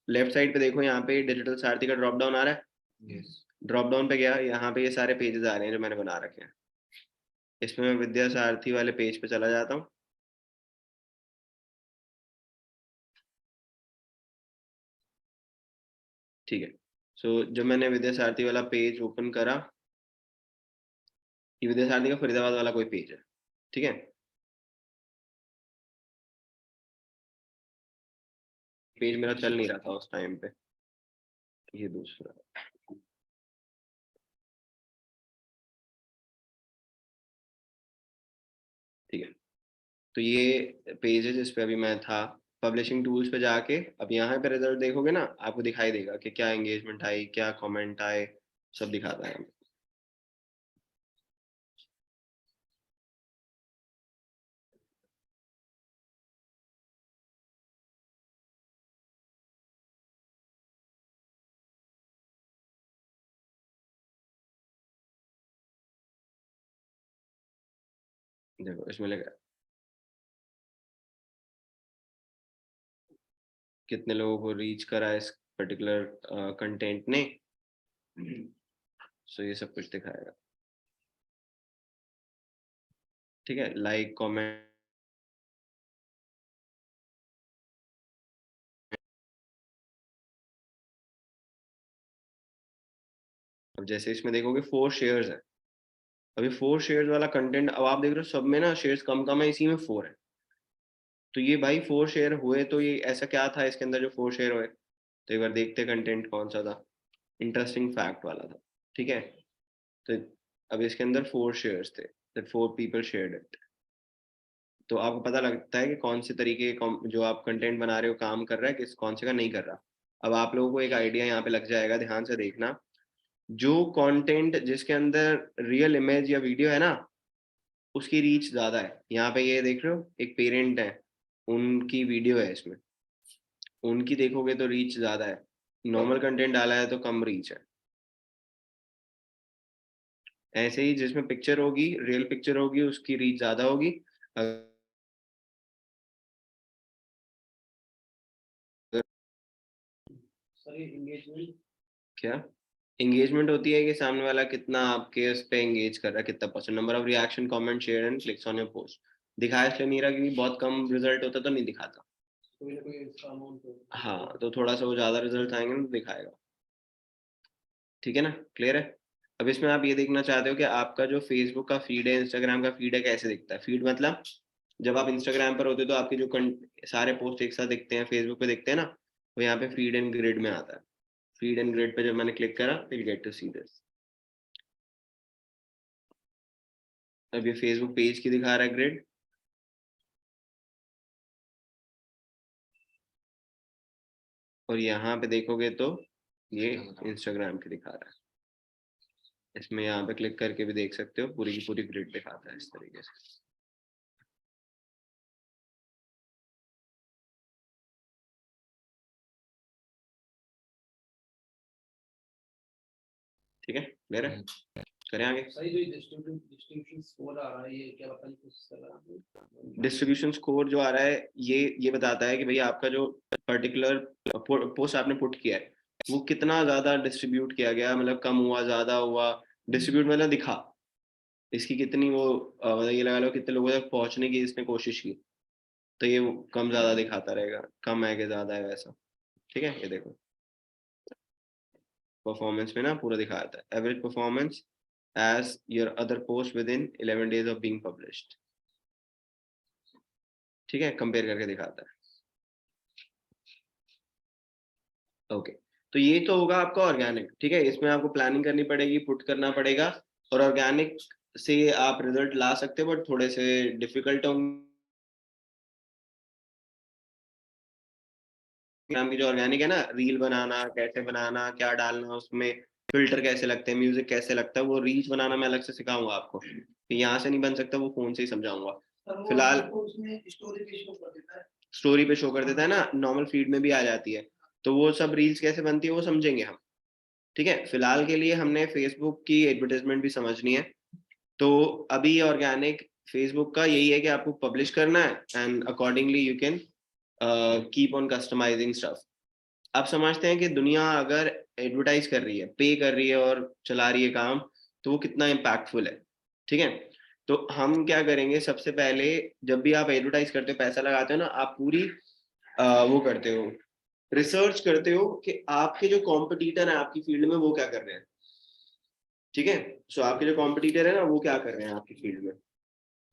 लेफ्ट साइड पे देखो, यहाँ पे डिजिटल सारथी का ड्रॉप डाउन आ रहा है। Yes. ड्रॉप डाउन पे गया, यहाँ पे ये सारे पेजेस आ रहे हैं जो मैंने बना रखे हैं। इसमें मैं विद्या सारथी वाले पेज पे चला जाता हूँ। ठीक है, सो जब मैंने विद्या सारथी वाला पेज ओपन करा, ये विद्या सारथी का फरीदाबाद वाला कोई पेज है। ठीक है, पेज मेरा चल नहीं रहा था उस टाइम पे, ये दूसरा। ठीक है, तो ये पेज है जिस पे अभी मैं था। पब्लिशिंग टूल्स पे जाके अब यहाँ पे रिजल्ट देखोगे ना, आपको दिखाई देगा कि क्या एंगेजमेंट आई, क्या कमेंट आए, सब दिखाता है। देखो इसमें लगा कितने लोगों को रीच करा इस पर्टिकुलर कंटेंट ने। सो ये सब कुछ दिखाएगा। ठीक है, लाइक कमेंट, अब जैसे इसमें देखोगे 4 शेयर्स है। अभी 4 शेयर्स वाला कंटेंट, अब आप देख रहे हो सब में ना शेयर्स कम कम है, इसी में 4 है। तो ये भाई 4 शेयर हुए तो ये ऐसा क्या था इसके अंदर जो 4 शेयर हुए। तो एक बार देखते कंटेंट कौन सा था, इंटरेस्टिंग फैक्ट वाला था। ठीक है, तो अब इसके अंदर 4 शेयर्स थे, दैट 4 पीपल शेयर्ड इट। तो आपको पता लगता है कि कौन से तरीके जो आप कंटेंट बना रहे हो काम कर रहा है, किस कौन से का नहीं कर रहा। अब आप लोगों को एक आइडिया यहाँ पे लग जाएगा, ध्यान से देखना। जो कंटेंट जिसके अंदर रियल इमेज या वीडियो है ना, उसकी रीच ज्यादा है। यहाँ पे ये देख रहे हो, एक पेरेंट है, उनकी वीडियो है इसमें, उनकी देखोगे तो रीच ज्यादा है। नॉर्मल कंटेंट डाला है तो कम रीच है। ऐसे ही जिसमें पिक्चर होगी, रियल पिक्चर होगी, उसकी रीच ज्यादा होगी। सर ये एंगेजमेंट क्या एंगेजमेंट होती है कि सामने वाला कितना आपके उस पे एंगेज कर रहा है, कितना percent, number of reaction, comment, share and clicks on your post. दिखाया इसलिए नहीं रहा क्योंकि बहुत कम रिजल्ट होता तो नहीं दिखाता। कोई ना कोई इसका अमाउंट हो। हाँ, तो थोड़ा सा वो ज्यादा रिजल्ट आएंगे ना तो दिखाएगा। ठीक है ना, क्लियर है। अब इसमें आप ये देखना चाहते हो कि आपका जो फेसबुक का फीड है, इंस्टाग्राम का फीड है, कैसे दिखता है। फीड मतलब जब आप इंस्टाग्राम पर होते हो तो आपके जो सारे पोस्ट एक साथ दिखते हैं, फेसबुक पे दिखते हैं ना, वो यहाँ पे फीड एंड ग्रिड में आता है। फीड एंड ग्रिड पे जब मैंने क्लिक करा, will get to see this. अब ये फेसबुक पेज की दिखा रहा है ग्रिड, और यहाँ पे देखोगे तो ये इंस्टाग्राम की दिखा रहा है। इसमें यहाँ पे क्लिक करके भी देख सकते हो, पूरी की पूरी ग्रिड दिखाता है इस तरीके से। ठीक है, क्लियर है, करें आगे। सही जो डिस्ट्रीब्यूशन स्कोर आ रहा है ये क्या बताने की कोशिश कर रहा है? डिस्ट्रीब्यूशन स्कोर जो आ रहा है ये बताता है कि भाई आपका जो पर्टिकुलर पोस्ट आपने पुट किया है वो कितना ज्यादा डिस्ट्रीब्यूट किया गया, मतलब कम हुआ, ज्यादा हुआ। डिस्ट्रीब्यूट मतलब दिखा, इसकी कितनी वो मतलब ये लगा लो कितने लोगों तक पहुंचने की इसने कोशिश की, तो ये वो कम ज्यादा दिखाता रहेगा, कम है कि ज्यादा है वैसा। ठीक है, ये देखो परफॉर्मेंस में ना पूरा दिखाता है average performance as your other post within 11 days of being published. ठीक है, कंपेयर करके दिखाता है। ओके, तो ये तो होगा आपका ऑर्गेनिक। ठीक है, इसमें आपको प्लानिंग करनी पड़ेगी, पुट करना पड़ेगा, और ऑर्गेनिक से आप रिजल्ट ला सकते हो, बट थोड़े से डिफिकल्ट होंगे। की जो ऑर्गेनिक है ना, रील बनाना कैसे बनाना, क्या डालना उसमें, फिल्टर कैसे लगते हैं, म्यूजिक कैसे लगता है, वो रीच बनाना मैं अलग से सिखाऊंगा आपको, कि यहाँ से नहीं बन सकता, वो फोन से ही समझाऊंगा। फिलहाल स्टोरी पे शो कर देता है ना, नॉर्मल फीड में भी आ जाती है, तो वो सब रील्स कैसे बनती है वो समझेंगे हम। ठीक है, फिलहाल के लिए हमने फेसबुक की एडवर्टाइजमेंट भी समझनी है। तो अभी ऑर्गेनिक फेसबुक का यही है कि आपको पब्लिश करना है and accordingly you can keep on customising stuff. आप समझते हैं कि दुनिया अगर एडवर्टाइज कर रही है, पे कर रही है और चला रही है काम, तो वो कितना इम्पैक्टफुल है। ठीक है, तो हम क्या करेंगे, सबसे पहले जब भी आप एडवर्टाइज करते हो, पैसा लगाते हो ना, आप पूरी वो करते हो, रिसर्च करते हो कि आपके जो कॉम्पिटिटर है आपकी फील्ड में वो क्या कर रहे हैं। ठीक है, सो आपके जो कॉम्पिटिटर है ना वो क्या कर रहे हैं आपकी फील्ड में।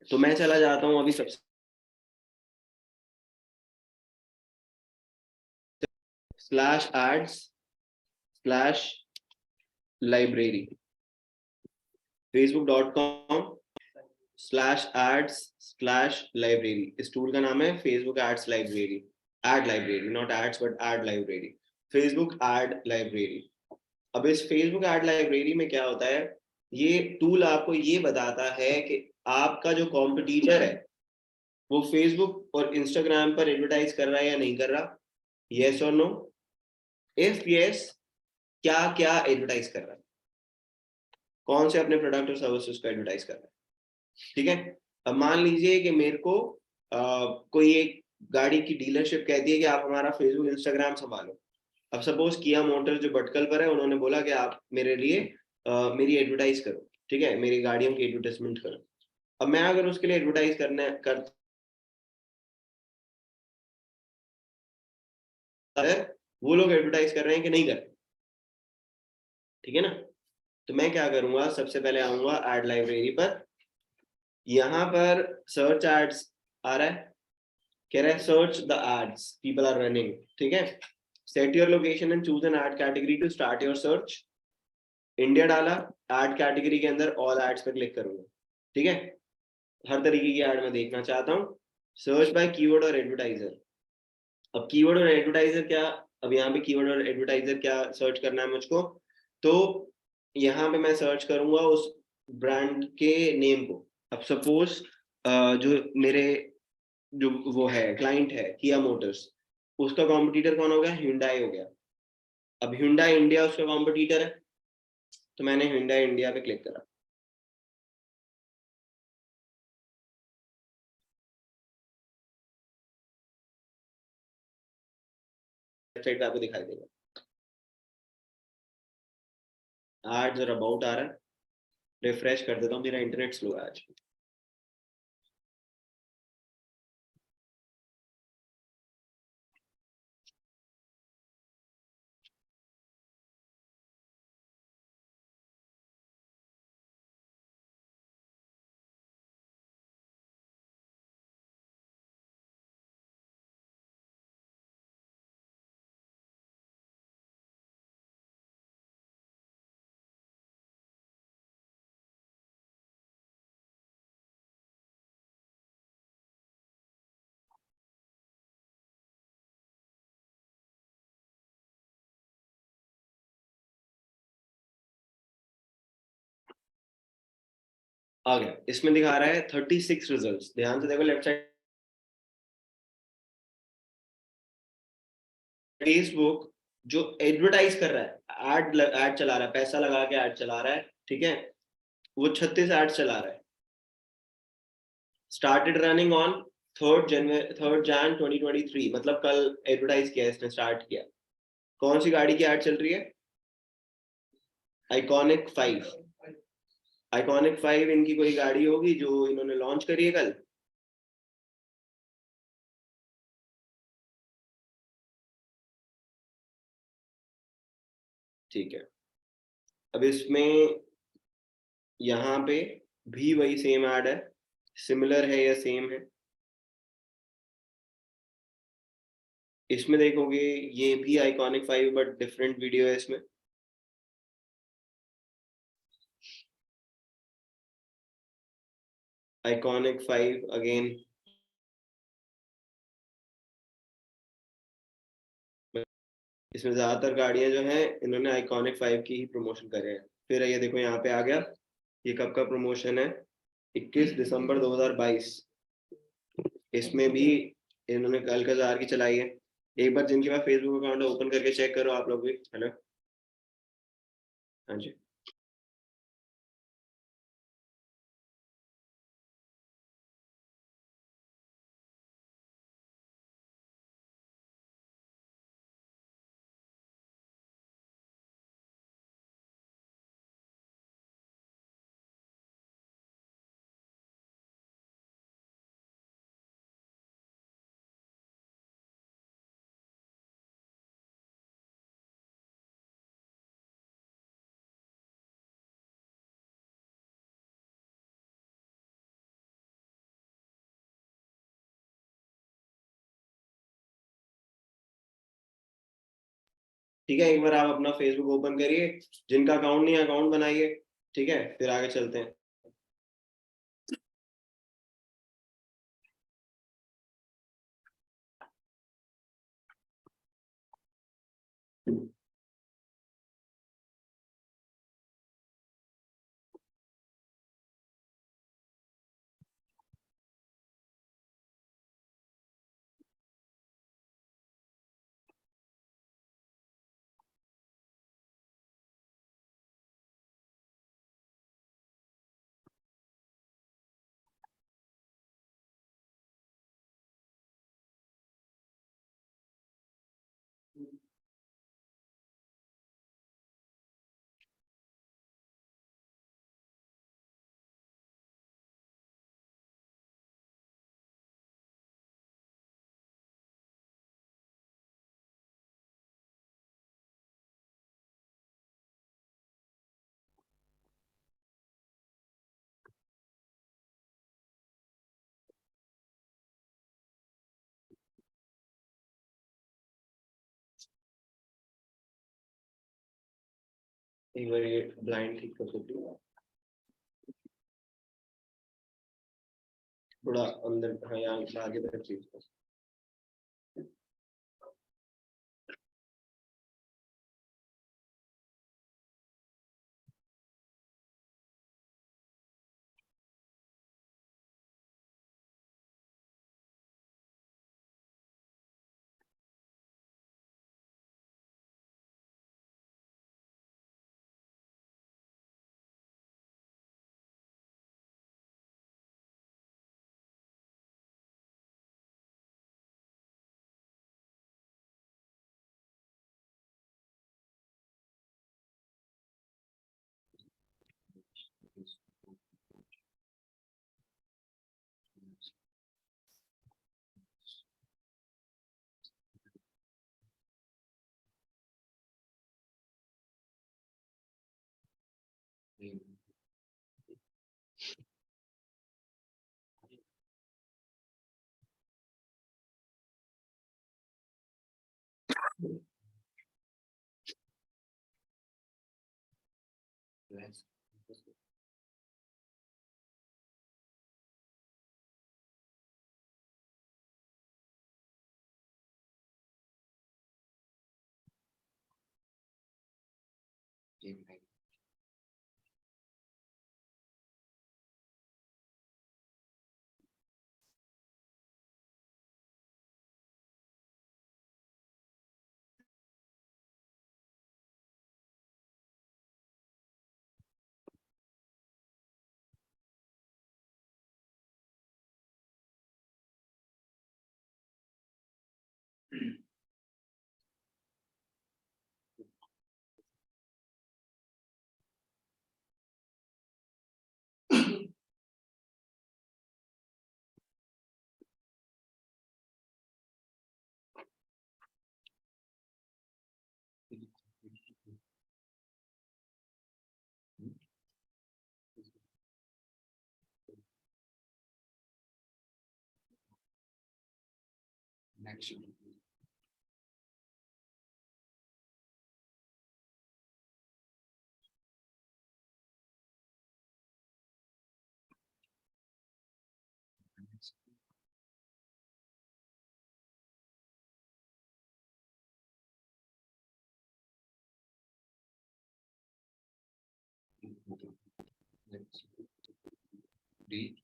तो मैं चला जाता हूँ अभी सबसे /ads/library facebook.com/ads/library। इस टूल का नाम है Facebook ads library, ad library, not ads but ad library, Facebook ad library. अब इस फेसबुक एड लाइब्रेरी में क्या होता है, ये टूल आपको ये बताता है कि आपका जो कॉम्पिटिटर है वो फेसबुक और इंस्टाग्राम पर एडवर्टाइज कर रहा है या नहीं कर रहा, यस और नो। इफ यस, क्या क्या एडवर्टाइज कर रहा है, कौन से अपने प्रोडक्ट और सर्विसेज को एडवर्टाइज कर रहा है। ठीक है, अब मान लीजिए कि मेरे को कोई एक गाड़ी की डीलरशिप कहती है कि आप हमारा फेसबुक इंस्टाग्राम संभालो। अब सपोज किया मोटर्स जो भटकल पर है, उन्होंने बोला कि आप मेरे लिए मेरी एडवर्टाइज करो। ठीक है, मेरी गाड़ियों की एडवर्टाइजमेंट करो। अब मैं अगर उसके लिए एडवर्टाइज करता है, वो लोग एडवर्टाइज कर रहे हैं कि नहीं कर रहे। ठीक है ना, तो मैं क्या करूंगा, सबसे पहले आऊंगा एड लाइब्रेरी पर। यहाँ पर सर्च एड्स आ रहा है, कह रहा है search the ads people are running. ठीक है, set your location and choose an ad category to start your search. India डाला, एड कैटेगरी के अंदर ऑल एड्स पर क्लिक करूंगा। ठीक है, हर तरीके की एड मैं देखना चाहता हूँ। सर्च बाय कीवर्ड और एडवर्टाइजर। अब कीवर्ड और एडवर्टाइजर क्या, अब यहाँ पे कीवर्ड और एडवर्टाइजर क्या सर्च करना है मुझको, तो यहाँ पे मैं सर्च करूंगा उस ब्रांड के नेम को। अब सपोज जो मेरे जो वो है क्लाइंट है किया मोटर्स, उसका कॉम्पिटिटर कौन हो गया, Hyundai हो गया। अब Hyundai इंडिया उसका कॉम्पिटिटर है, तो मैंने Hyundai इंडिया पे क्लिक करा। वेबसाइट पे आपको दिखाई देगा, एड्स और अबाउट आ रहा है। रिफ्रेश कर देता हूँ, मेरा इंटरनेट स्लो है आज। आ गया, इसमें दिखा रहा है 36 रिजल्ट्स। ध्यान से देखो लेफ्ट साइड। फेसबुक जो एडवर्टाइज कर रहा है, ऐड चला रहा है, पैसा लगा के ऐड चला रहा है, ठीक है, वो 36 ऐड चला रहा है। Started running on 3rd Jan 2023, मतलब कल एडवर्टाइज किया इसने, स्टार्ट किया। कौन सी गाड़ी की ऐड चल रही है? आइकॉनिक 5। आइकॉनिक 5 इनकी कोई गाड़ी होगी जो इन्होंने लॉन्च करी है कल। ठीक है, अब इसमें यहाँ पे भी वही सेम ऐड है, सिमिलर है या सेम है। इसमें देखोगे ये भी आइकॉनिक 5 बट डिफरेंट वीडियो है इसमें। आइकॉनिक 5 अगेन, इसमें ज्यादातर गाड़ियां जो हैं इन्होंने आइकॉनिक 5 की ही प्रमोशन करे हैं। फिर ये देखो यहाँ पे आ गया, ये कब का प्रमोशन है? 21 दिसंबर 2022। इसमें भी इन्होंने अल्काजार की चलाई है। एक बार जिनके पास फेसबुक अकाउंट है ओपन करके चेक करो आप लोग भी, है ना? हाँ जी, ठीक है, एक बार आप अपना फेसबुक ओपन करिए, जिनका अकाउंट नहीं अकाउंट बनाइए, ठीक है, फिर आगे चलते हैं। एक बार ये ब्लाइंड ठीक कर सकती हूँ, थोड़ा अंदर, हाँ यहाँ आगे तरफ चीज। Next. Let's D.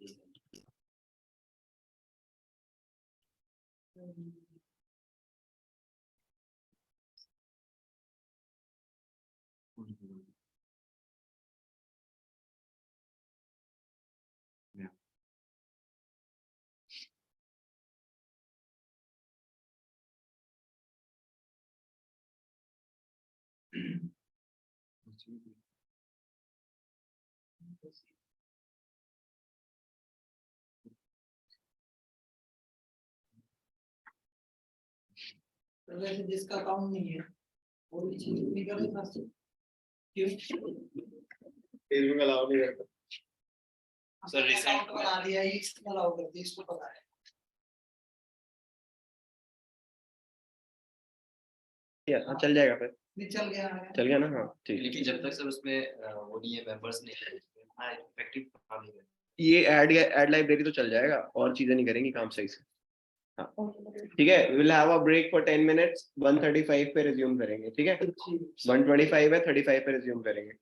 Yeah. तो वैसे जिसका अकाउंट नहीं है वो भी चीज नहीं कर सकता क्यों फेसबुक अलाउ नहीं करता। सर अकाउंट बना लिया ये इसको अलाउ कर दिया इसको पता है हाँ, चल जाएगा फिर। नहीं चल गया है चल गया ना? हाँ ठीक है। लेकिन जब तक सर उसमें वो नहीं है, मेंबर्स नहीं है, हाँ इफेक्टिव काम नहीं करेगा। ये ऐड लाइब्रेरी तो चल जाएगा, और चीजें नहीं करेंगी काम सही से। हाँ ठीक है, will have a break for 10 minutes, 1:35 पे रिज्यूम करेंगे, ठीक है? 1:25 है, 35 पे रिज्यूम करेंगे।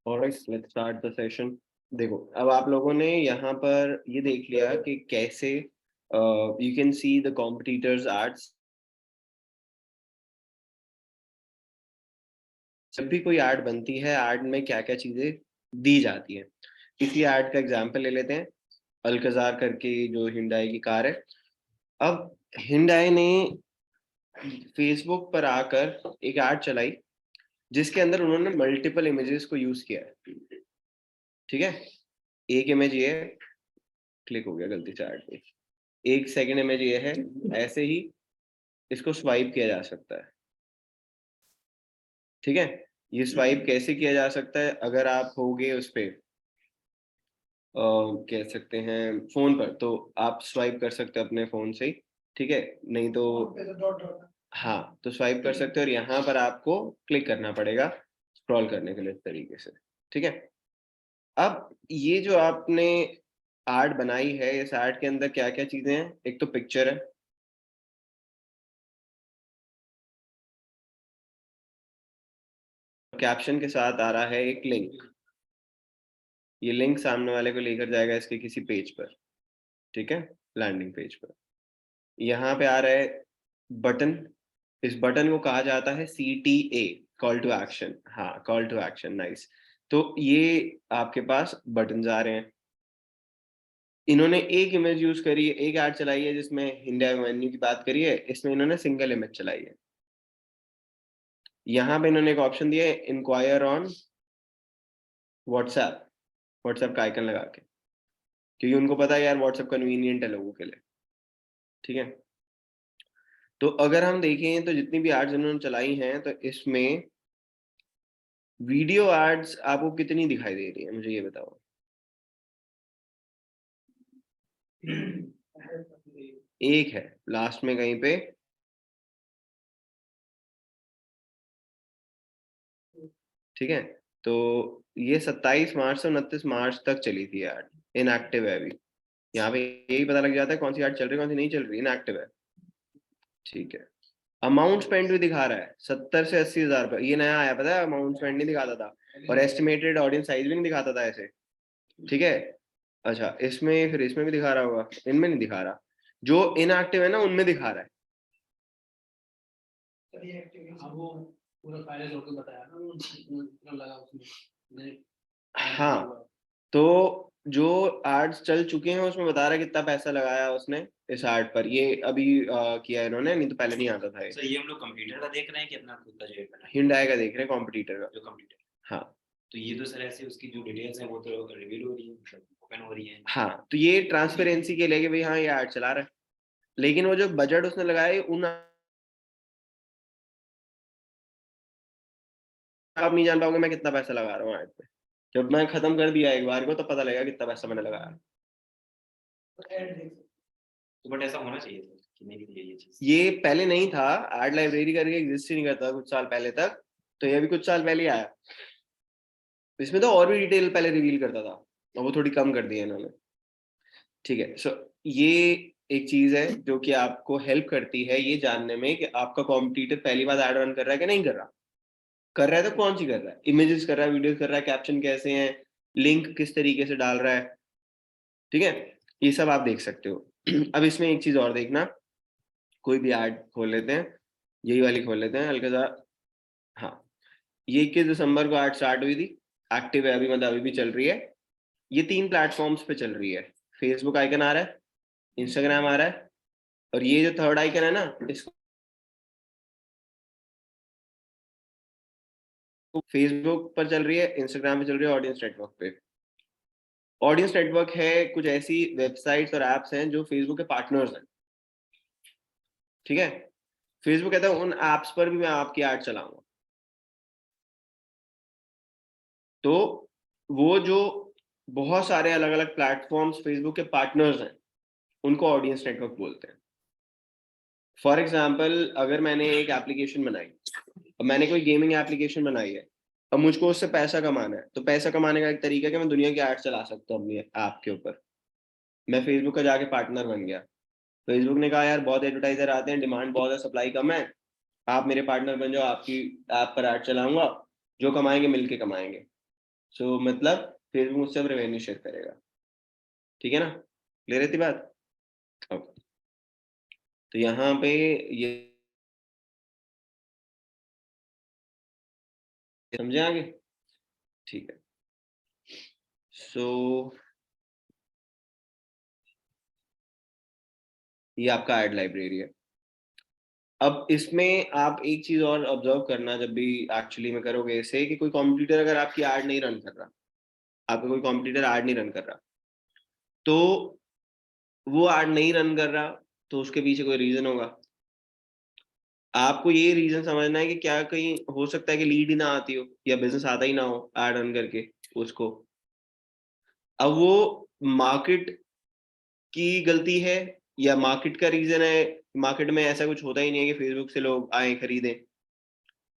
Alright, let's start the session. देखो, अब आप लोगों ने यहाँ पर ये देख लिया कि कैसे you can see the competitors' ads. जब भी कोई ad बनती है, ad में क्या क्या चीजें दी जाती है, इसी ad का एग्जाम्पल ले लेते हैं। अल्कजार करके जो हिंडाई की कार है, अब हिंडाई ने फेसबुक पर आकर एक ad चलाई जिसके अंदर उन्होंने मल्टीपल इमेजेस को यूज किया है। ठीक है, एक इमेज ये है, क्लिक हो गया गलती से ऐड पे। एक सेकंड इमेज ये है, ऐसे ही इसको स्वाइप किया जा सकता है। ठीक है, ये स्वाइप कैसे किया जा सकता है? अगर आप होगे उस पे कह सकते हैं फोन पर, तो आप स्वाइप कर सकते हो अपने फोन से ही। ठीक है, नहीं तो हाँ, तो स्वाइप कर सकते हो और यहाँ पर आपको क्लिक करना पड़ेगा स्क्रॉल करने के लिए इस तरीके से। ठीक है, अब ये जो आपने आर्ट बनाई है, इस आर्ट के अंदर क्या क्या चीजें हैं? एक तो पिक्चर है, कैप्शन के साथ आ रहा है एक लिंक। ये लिंक सामने वाले को लेकर जाएगा इसके किसी पेज पर। ठीक है, लैंडिंग पेज पर। यहाँ पे आ रहा है बटन, इस बटन को कहा जाता है CTA, कॉल टू एक्शन। हाँ, कॉल टू एक्शन, नाइस। तो ये आपके पास बटन आ रहे हैं। इन्होंने एक इमेज यूज करी है, एक ऐड चलाई है जिसमें हिंडा वेन्यू की बात करी है, इसमें इन्होंने सिंगल इमेज चलाई है। यहाँ पे इन्होंने एक ऑप्शन दिया है, इंक्वायर ऑन व्हाट्सएप, व्हाट्सएप का आइकन लगा के, क्योंकि उनको पता है यार व्हाट्सएप कन्वीनियंट है लोगों के लिए। ठीक है, तो अगर हम देखें तो जितनी भी एड्स इन्होंने चलाई हैं, तो इसमें वीडियो एड्स आपको कितनी दिखाई दे रही है, मुझे ये बताओ। एक है लास्ट में कहीं पे। ठीक है, तो ये 27 मार्च से 29 मार्च तक चली थी ऐड, इनएक्टिव है अभी। यहाँ पे यही पता लग जाता है कौन सी ऐड चल रही है, कौन सी नहीं चल रही, इनएक्टिव है। ठीक है, अमाउंट स्पेंड भी दिखा रहा है 70 से 80 हजार रुपए। ये नया आया, पता है, अमाउंट स्पेंड नहीं दिखाता था, और एस्टिमेटेड ऑडियंस साइज भी नहीं दिखाता था ऐसे। ठीक है, अच्छा, इसमें फिर इसमें भी दिखा रहा होगा, इनमें नहीं दिखा रहा। जो इनएक्टिव है ना, उनमें दिखा रहा है। हाँ, वो पूरा फाइनल होकर बताया ना, वो कितना लगा उसमें। हाँ, तो जो एड्स चल चुके हैं उसमें बता रहा है कितना पैसा लगाया उसने इस एड पर। ये अभी किया है इन्होंने, नहीं तो पहले नहीं आता था ये। सर ये हम लोग कंप्यूटर का देख रहे हैं कि अपना खुद का जो है बना है? हिंडाई का देख रहे हैं, कॉम्पिटिटर का। जो कंप्यूटर। हाँ, तो ये तो सर ऐसे उसकी जो डिटेल्स हैं वो तो रिवील हो रही है, ओपन हो रही है। हाँ, तो ये ट्रांसपेरेंसी के लिए कि भाई हाँ ये एड चला रहा है, लेकिन वो जो बजट उसने लगाया उन आप नहीं जान पाओगे मैं कितना पैसा लगा रहा हूँ ऐड पे। जब मैं खत्म कर दिया एक बार को, तो पता लगेगा कितना पैसा मैंने लगाया। तो बट ऐसा होना चाहिए सर कि नहीं दिखी ये चीज। ये पहले नहीं था, एड लाइब्रेरी करके एग्जिस्ट ही नहीं करता कुछ साल पहले तक, तो ये अभी कुछ साल पहले आया। इसमें तो और भी डिटेल पहले रिवील करता था, और वो थोड़ी कम कर दी है इन्होंने। ठीक है, सो ये एक चीज है जो कि आपको हेल्प करती है ये जानने में कि आपका कॉम्पिटिटर पहली बार एड रन कर रहा है कि नहीं कर रहा। कर रहा है तो कौन सी कर रहा है, इमेजेस कर रहा है, वीडियोस कर रहा है, कैप्शन कैसे हैं, लिंक किस तरीके से डाल रहा है। ठीक है, ये सब आप देख सकते हो। अब इसमें एक चीज और देखना, कोई भी ऐड खोल लेते हैं, यही वाली खोल लेते हैं अलकजार। हाँ, ये 21 दिसंबर को ऐड स्टार्ट हुई थी, एक्टिव है अभी, मतलब अभी भी चल रही है। ये 3 प्लेटफॉर्म्स पे चल रही है। फेसबुक आइकन आ रहा है, इंस्टाग्राम आ रहा है, और ये जो थर्ड आइकन है ना, इसको फेसबुक पर चल रही है, इंस्टाग्राम पे चल रही है, ऑडियंस नेटवर्क पे। ऑडियंस नेटवर्क है कुछ ऐसी वेबसाइट्स और एप्स हैं जो फेसबुक के पार्टनर्स हैं। ठीक है, फेसबुक कहता है उन एप्स पर भी मैं आपकी ऐड चलाऊंगा। तो वो जो बहुत सारे अलग अलग प्लेटफॉर्म्स फेसबुक के पार्टनर्स हैं, उनको ऑडियंस नेटवर्क बोलते हैं। फॉर एग्जाम्पल, अगर मैंने एक एप्लीकेशन बनाई, अब मैंने कोई गेमिंग एप्लीकेशन बनाई है, अब मुझको उससे पैसा कमाना है, तो पैसा कमाने का एक तरीका है कि मैं दुनिया की ऐड चला सकता हूँ अपनी ऐप के ऊपर। मैं फेसबुक का जाके पार्टनर बन गया, फेसबुक ने कहा यार बहुत एडवर्टाइजर आते हैं, डिमांड बहुत है, सप्लाई कम है, आप मेरे पार्टनर बन जाओ, आपकी ऐप पर ऐड चलाऊंगा, जो कमाएंगे मिलके कमाएंगे। सो मतलब फेसबुक मुझसे अब रेवेन्यू शेयर करेगा, ठीक है ना, क्लियर रहती बात। ओके, तो यहाँ पे ये समझे आगे, ठीक है। सो ये आपका ऐड लाइब्रेरी है। अब इसमें आप एक चीज और ऑब्जर्व करना जब भी एक्चुअली में करोगे इसे, कि कोई कॉम्पिटिटर अगर आपकी ऐड नहीं रन कर रहा, आपका कोई कॉम्पिटिटर ऐड नहीं रन कर रहा, तो वो ऐड नहीं रन कर रहा तो उसके पीछे कोई रीजन होगा। आपको ये रीजन समझना है कि क्या कहीं हो सकता है कि लीड ही ना आती हो या बिजनेस आता ही ना हो ऐड रन करके उसको। अब वो मार्केट की गलती है या मार्केट का रीजन है, मार्केट में ऐसा कुछ होता ही नहीं है कि फेसबुक से लोग आए खरीदें,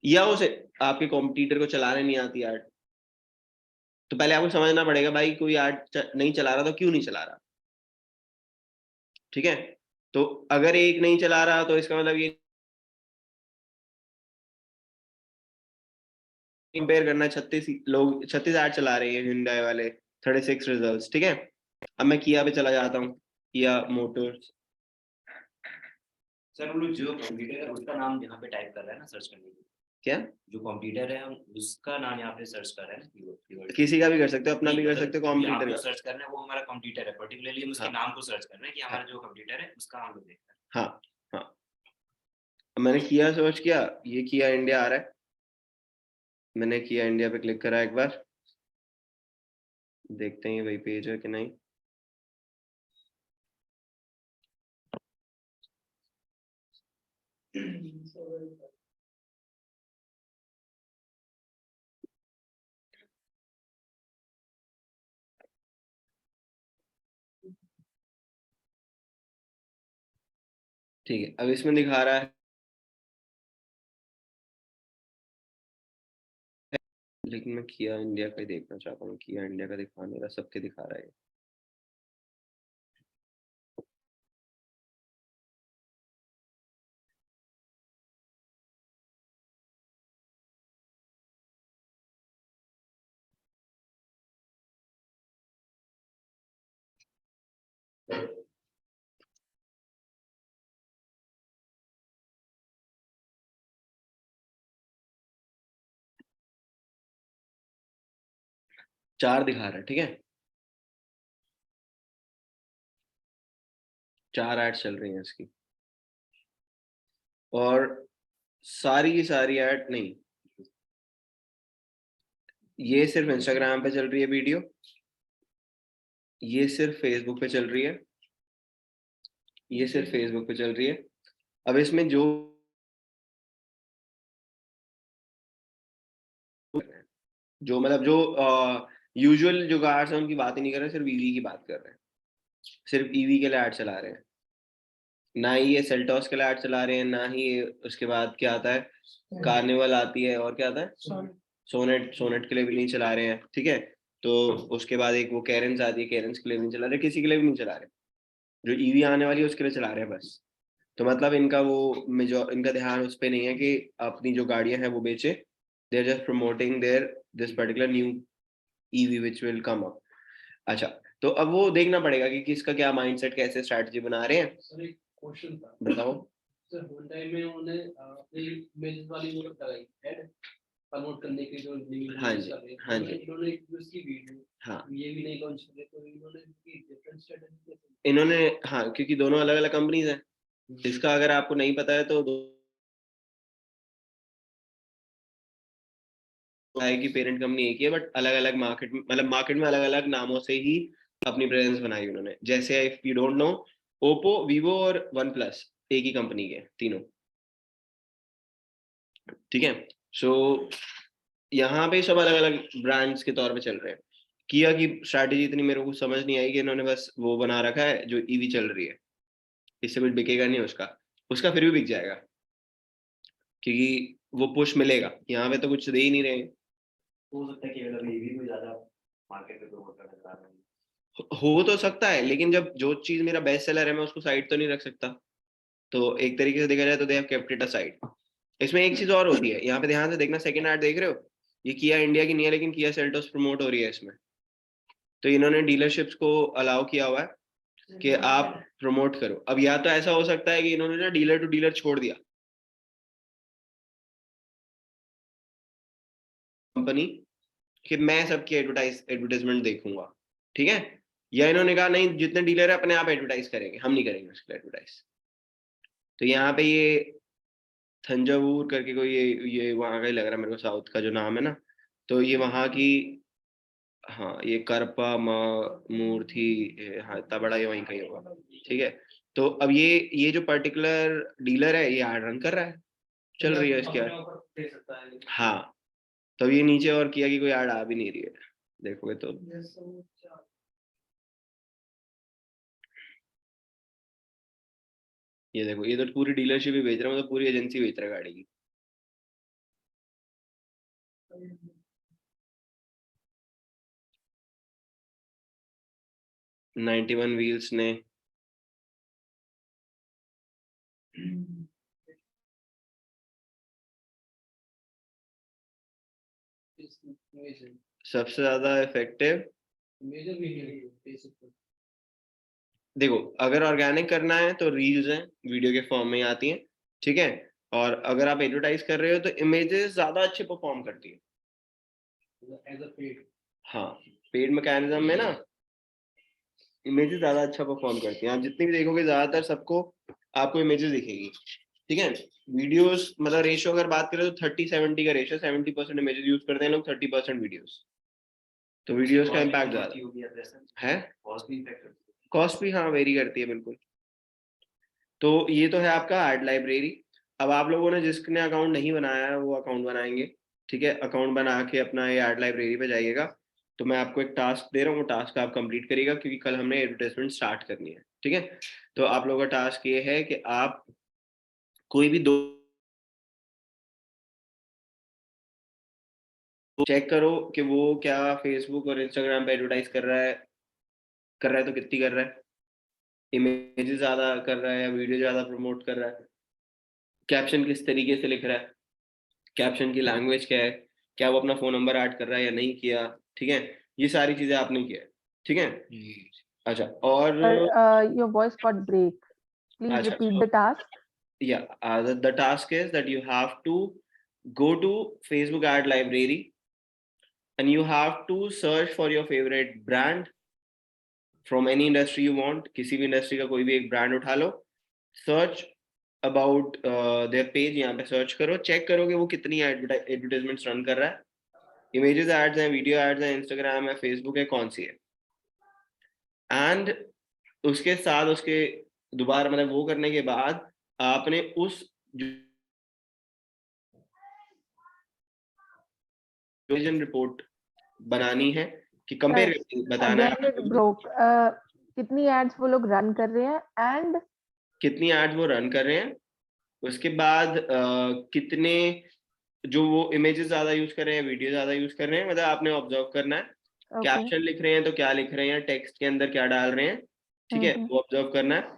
या उसे आपके कॉम्पिटिटर को चलाने नहीं आती ऐड। तो पहले आपको समझना पड़ेगा भाई कोई ऐड नहीं चला रहा तो क्यों नहीं चला रहा, ठीक है। तो अगर एक नहीं चला रहा तो इसका मतलब ये कंपेयर करना है, 36 ऐड चला रहे हैं Hyundai वाले, 36 रिजल्ट्स, ठीक है। अब मैं किया पे चला जाता हूँ, किया मोटर्स। सर हम लोग जो कंप्यूटर है उसका नाम यहाँ पे टाइप कर रहे हैं ना सर्च करने के लिए, क्या जो कंप्यूटर है हम उसका नाम यहाँ पे सर्च कर रहे हैं ना कीवर्ड। किसी का भी कर सकते हो, अपना भी कर सकते हो, कॉम्पिटिटर जो का। सर्च करना है वो हमारा कंप्यूटर है, पर्टिकुलरली हम उसके हाँ। नाम को सर्च कर रहे हैं कि हमारा जो कंप्यूटर है उसका हम लोग देख रहे हैं। हाँ हाँ, अब मैंने किया सर्च किया, ये किया इंडिया आ रहा है, मैंने किया इंडिया पे क्लिक करा, एक बार देखते हैं ये वही पेज है कि नहीं। ठीक है, अब इसमें दिखा रहा है, लेकिन मैं किया इंडिया का ही देखना चाहता हूँ, किया इंडिया का दिखा नहीं रहा, सबके दिखा रहा है। 4 दिखा रहा है, ठीक है, 4 ऐड चल रही हैं इसकी, और सारी की सारी ऐड नहीं, ये सिर्फ इंस्टाग्राम पे चल रही है वीडियो, ये सिर्फ फेसबुक पे चल रही है, ये सिर्फ फेसबुक पे चल रही है। अब इसमें जो मतलब जो यूजुअल जो गार्ड्स हैं उनकी बात ही नहीं कर रहे, सिर्फ ईवी की बात कर रहे हैं, सिर्फ ईवी के लिए ऐड चला रहे हैं, ना ही ये सेल्टॉस के लिए ऐड चला रहे हैं, ना ही ये उसके बाद क्या आता है, कार्निवल आती है, और क्या आता है, सोनेट के लिए भी नहीं चला रहे हैं, ठीक है। तो उसके बाद एक वो कैरेंस आती है, कैरेंस के लिए भी नहीं चला रहे, किसी के लिए भी नहीं चला रहे, जो ईवी आने वाली है उसके लिए चला रहे हैं बस। तो मतलब इनका इनका ध्यान उस पर नहीं है कि अपनी जो गाड़ियां हैं वो बेचे, they are just promoting their this particular new EV which will come up. अच्छा, तो अब वो देखना पड़ेगा कि किसका क्या माइंडसेट, कैसे स्ट्रैटेजी बना रहे हैं। सर एक क्वेश्चन था, बताओो। सर Hyundai में उन्होंने अपनी इमेज वाली वो लगाई ऐड प्रमोट करने के जो हाँ जी, हाँ जी। इन्होंने एक उसकी वीडियो, हाँ, ये भी नहीं लॉन्च करे, तो इन्होंने डिफरेंट स्ट्रेटजी इन्होंने, हाँ, क्योंकि दोनों अलग अलग कंपनीज हैं, इसका अगर आपको नहीं पता है तो है कि पेरेंट कंपनी एक ही है, बट अलग अलग मार्केट, मतलब मार्केट में अलग अलग नामों से ही अपनी प्रेजेंस बनाई उन्होंने। जैसे if you don't know, Oppo, Vivo और वन प्लस एक ही कंपनी के तीनों, ठीक है। सो यहाँ पे सब अलग अलग ब्रांड्स के तौर पे चल रहे हैं। किया की स्ट्रैटेजी इतनी मेरे को समझ नहीं आई कि इन्होंने बस वो बना रखा है जो ईवी चल रही है, इससे कुछ बिकेगा नहीं उसका, उसका फिर भी बिक जाएगा क्योंकि वो पुश मिलेगा, यहाँ पे तो कुछ दे ही नहीं रहे हैं। हो सकता है कि अगर ईवी को ज्यादा मार्केट में प्रमोट करना चाह रहे हैं, हो तो सकता है, लेकिन जब जो चीज मेरा बेस्ट सेलर है मैं उसको साइड तो नहीं रख सकता। तो एक तरीके से देखा जाए तो they have kept it aside. इसमें एक चीज और होती है, यहाँ पे ध्यान से देखना, सेकंड ऐड देख रहे हो, ये किया इंडिया की नहीं है, लेकिन किया सेल्टोस प्रमोट हो रही है इसमें। तो इन्होंने डीलरशिप्स को अलाउ किया हुआ है कि आप प्रमोट करो। अब या तो ऐसा हो सकता है कि इन्होंने ना डीलर टू डीलर छोड़ दिया कंपनी कि मैं सबकी एडवर्टाइजमेंट देखूंगा, ठीक है, या इन्होंने कहा नहीं जितने डीलर है अपने आप एडवर्टाइज करेंगे, हम नहीं करेंगे उसके एडवर्टाइज। तो यहाँ पे ये थंजावुर करके कोई ये वहां का ही लग रहा है मेरे को, साउथ का जो नाम है ना, तो ये वहां की, हाँ ये करपा मूर्ति, हाँ इतना बड़ा ये वहीं का ही होगा, ठीक है। तो अब ये जो पर्टिकुलर डीलर है ये एड रन कर रहा है, चल रही है इसकी ad। हाँ, तो ये नीचे और किया कि कोई ऐड आ भी नहीं रही है, देखोगे तो ये देखो, ये तो पूरी डीलरशिप ही बेच रहा है, मतलब पूरी एजेंसी बेच रहा है गाड़ी की। Hmm. 91 व्हील्स ने सबसे ज्यादा इफेक्टिव, मेजर भी नहीं है बेसिक। देखो अगर ऑर्गेनिक करना है तो रील्स हैं, वीडियो के फॉर्म में ही आती हैं, ठीक है। और अगर आप एडवर्टाइज कर रहे हो तो इमेजेस ज्यादा अच्छे परफॉर्म करती है। As a paid. हाँ, पेड मैकेनिज्म में ना इमेजेस ज्यादा अच्छा परफॉर्म करती हैं। आप जितनी भी देखोगे ज्यादातर सबको आपको इमेजेस दिखेगी, ठीक है। वीडियोस मतलब रेशियो अगर बात करें तो 30-70 का रेशियो, 70% इमेजेस यूज करते हैं लोग, 30% वीडियोस। तो वीडियोस का इम्पैक्ट ज्यादा है, कॉस्ट भी हाँ वेरी करती है बिल्कुल। तो ये तो है आपका एड लाइब्रेरी। अब आप लोगों ने जिसने अकाउंट नहीं बनाया है वो अकाउंट बनाएंगे, ठीक है। अकाउंट बना के अपना ये एड लाइब्रेरी पे जाइएगा। तो मैं आपको एक टास्क दे रहा हूँ, वो टास्क आप कंप्लीट करिएगा क्योंकि कल हमने एडवर्टाइजमेंट स्टार्ट करनी है, ठीक है। तो आप लोगों का टास्क ये है कि आप कोई भी दो चेक करो कि वो क्या फेसबुक और इंस्टाग्राम पे एडवर्टाइज कर रहा है तो कितनी कर रहा है, इमेजेस ज्यादा कर रहा है या वीडियो ज्यादा प्रमोट कर रहा है, कैप्शन किस तरीके से लिख रहा है, कैप्शन की लैंग्वेज क्या है, क्या वो अपना फोन नंबर ऐड कर रहा है या नहीं किया, ठीक है। ये सारी चीजें आपने किया है, ठीक है। अच्छा, और Your voice got break. Please अच्छा, repeat the task. yeah, the task is that you have to go to Facebook ad library and you have to search for your favorite brand from any industry you want। किसी भी industry का कोई भी एक brand उठा लो, search about their page, यहाँ पे search करो, चेक करो कि वो कितनी एडवर्टाइजमेंट्स रन कर रहा है, इमेजेस एड्स हैं, वीडियो एड्स हैं, इंस्टाग्राम है, फेसबुक है, कौन सी है। एंड उसके साथ उसके दोबारा मतलब वो करने के बाद आपने उस रिपोर्ट बनानी है कि कंपेयर बताना Again it है broke. कितनी एड्स वो लोग रन कर रहे हैं एंड कितनी एड्स वो रन कर रहे हैं, उसके बाद कितने जो वो इमेजेस ज्यादा यूज कर रहे हैं, वीडियो ज्यादा यूज कर रहे हैं, मतलब आपने ऑब्जर्व करना है। कैप्शन लिख रहे हैं तो क्या लिख रहे हैं, टेक्स्ट के अंदर क्या डाल रहे हैं, ठीक है, वो ऑब्जर्व करना है।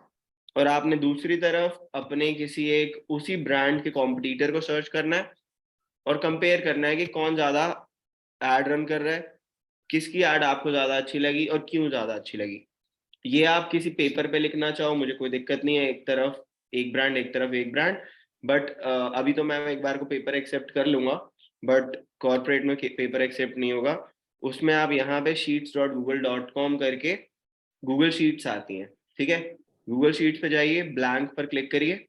और आपने दूसरी तरफ अपने किसी एक उसी ब्रांड के कॉम्पिटिटर को सर्च करना है और कंपेयर करना है कि कौन ज्यादा एड रन कर रहा है, किसकी एड आपको ज्यादा अच्छी लगी और क्यों ज्यादा अच्छी लगी। ये आप किसी पेपर पे लिखना चाहो मुझे कोई दिक्कत नहीं है, एक तरफ एक ब्रांड एक तरफ एक ब्रांड, बट अभी तो मैं एक बार को पेपर एक्सेप्ट कर लूंगा, बट कॉर्पोरेट में पेपर एक्सेप्ट नहीं होगा। उसमें आप यहाँ पे sheets.google.com करके गूगल शीट्स आती हैं, ठीक है। गूगल शीट्स पे जाइए, ब्लैंक पर क्लिक करिए,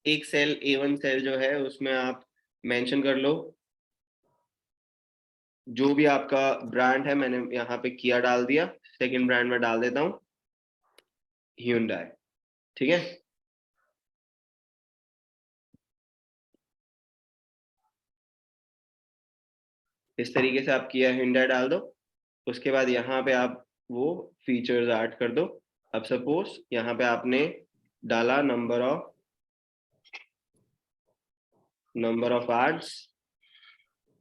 एक सेल A1 सेल जो है उसमें आप मेंशन कर लो जो भी आपका ब्रांड है। मैंने यहाँ पे किया डाल दिया, सेकंड ब्रांड में डाल देता हूँ Hyundai, ठीक है। इस तरीके से आप किया Hyundai डाल दो, उसके बाद यहाँ पे आप वो फीचर्स ऐड कर दो। अब सपोज यहाँ पे आपने डाला नंबर ऑफ एड्स,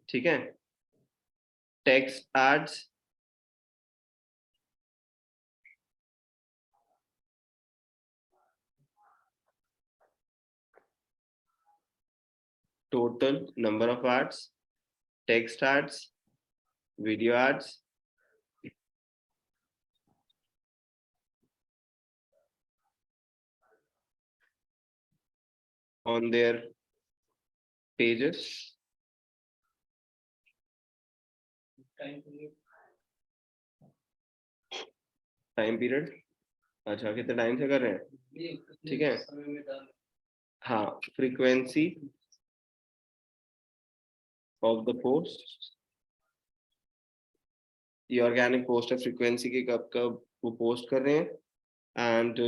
ठीक है, text ads, total number of ads, text ads, video ads, on their pages, time period, अच्छा कितने टाइम से कर रहे हैं, ठीक है, हाँ, frequency of the post, ये ऑर्गेनिक पोस्ट है, फ्रीक्वेंसी की कब कब वो पोस्ट कर रहे हैं, एंड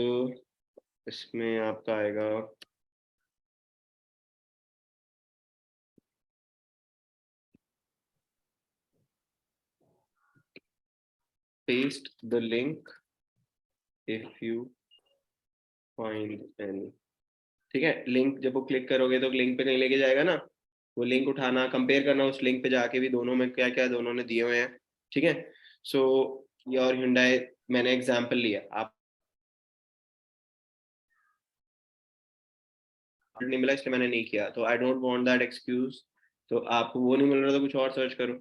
इसमें आपका आएगा paste the link if you find any, ठीक है, लिंक जब वो क्लिक करोगे तो लिंक पे कहीं लेके जाएगा ना, वो लिंक उठाना, कंपेयर करना उस लिंक पे जाके भी दोनों में क्या क्या दोनों ने दिए हुए हैं, ठीक है। सो योर Hyundai मैंने एग्जांपल लिया, आप नहीं मिला इसलिए मैंने नहीं किया, तो I don't want that excuse, तो आपको वो नहीं मिल रहा तो कुछ और सर्च करो,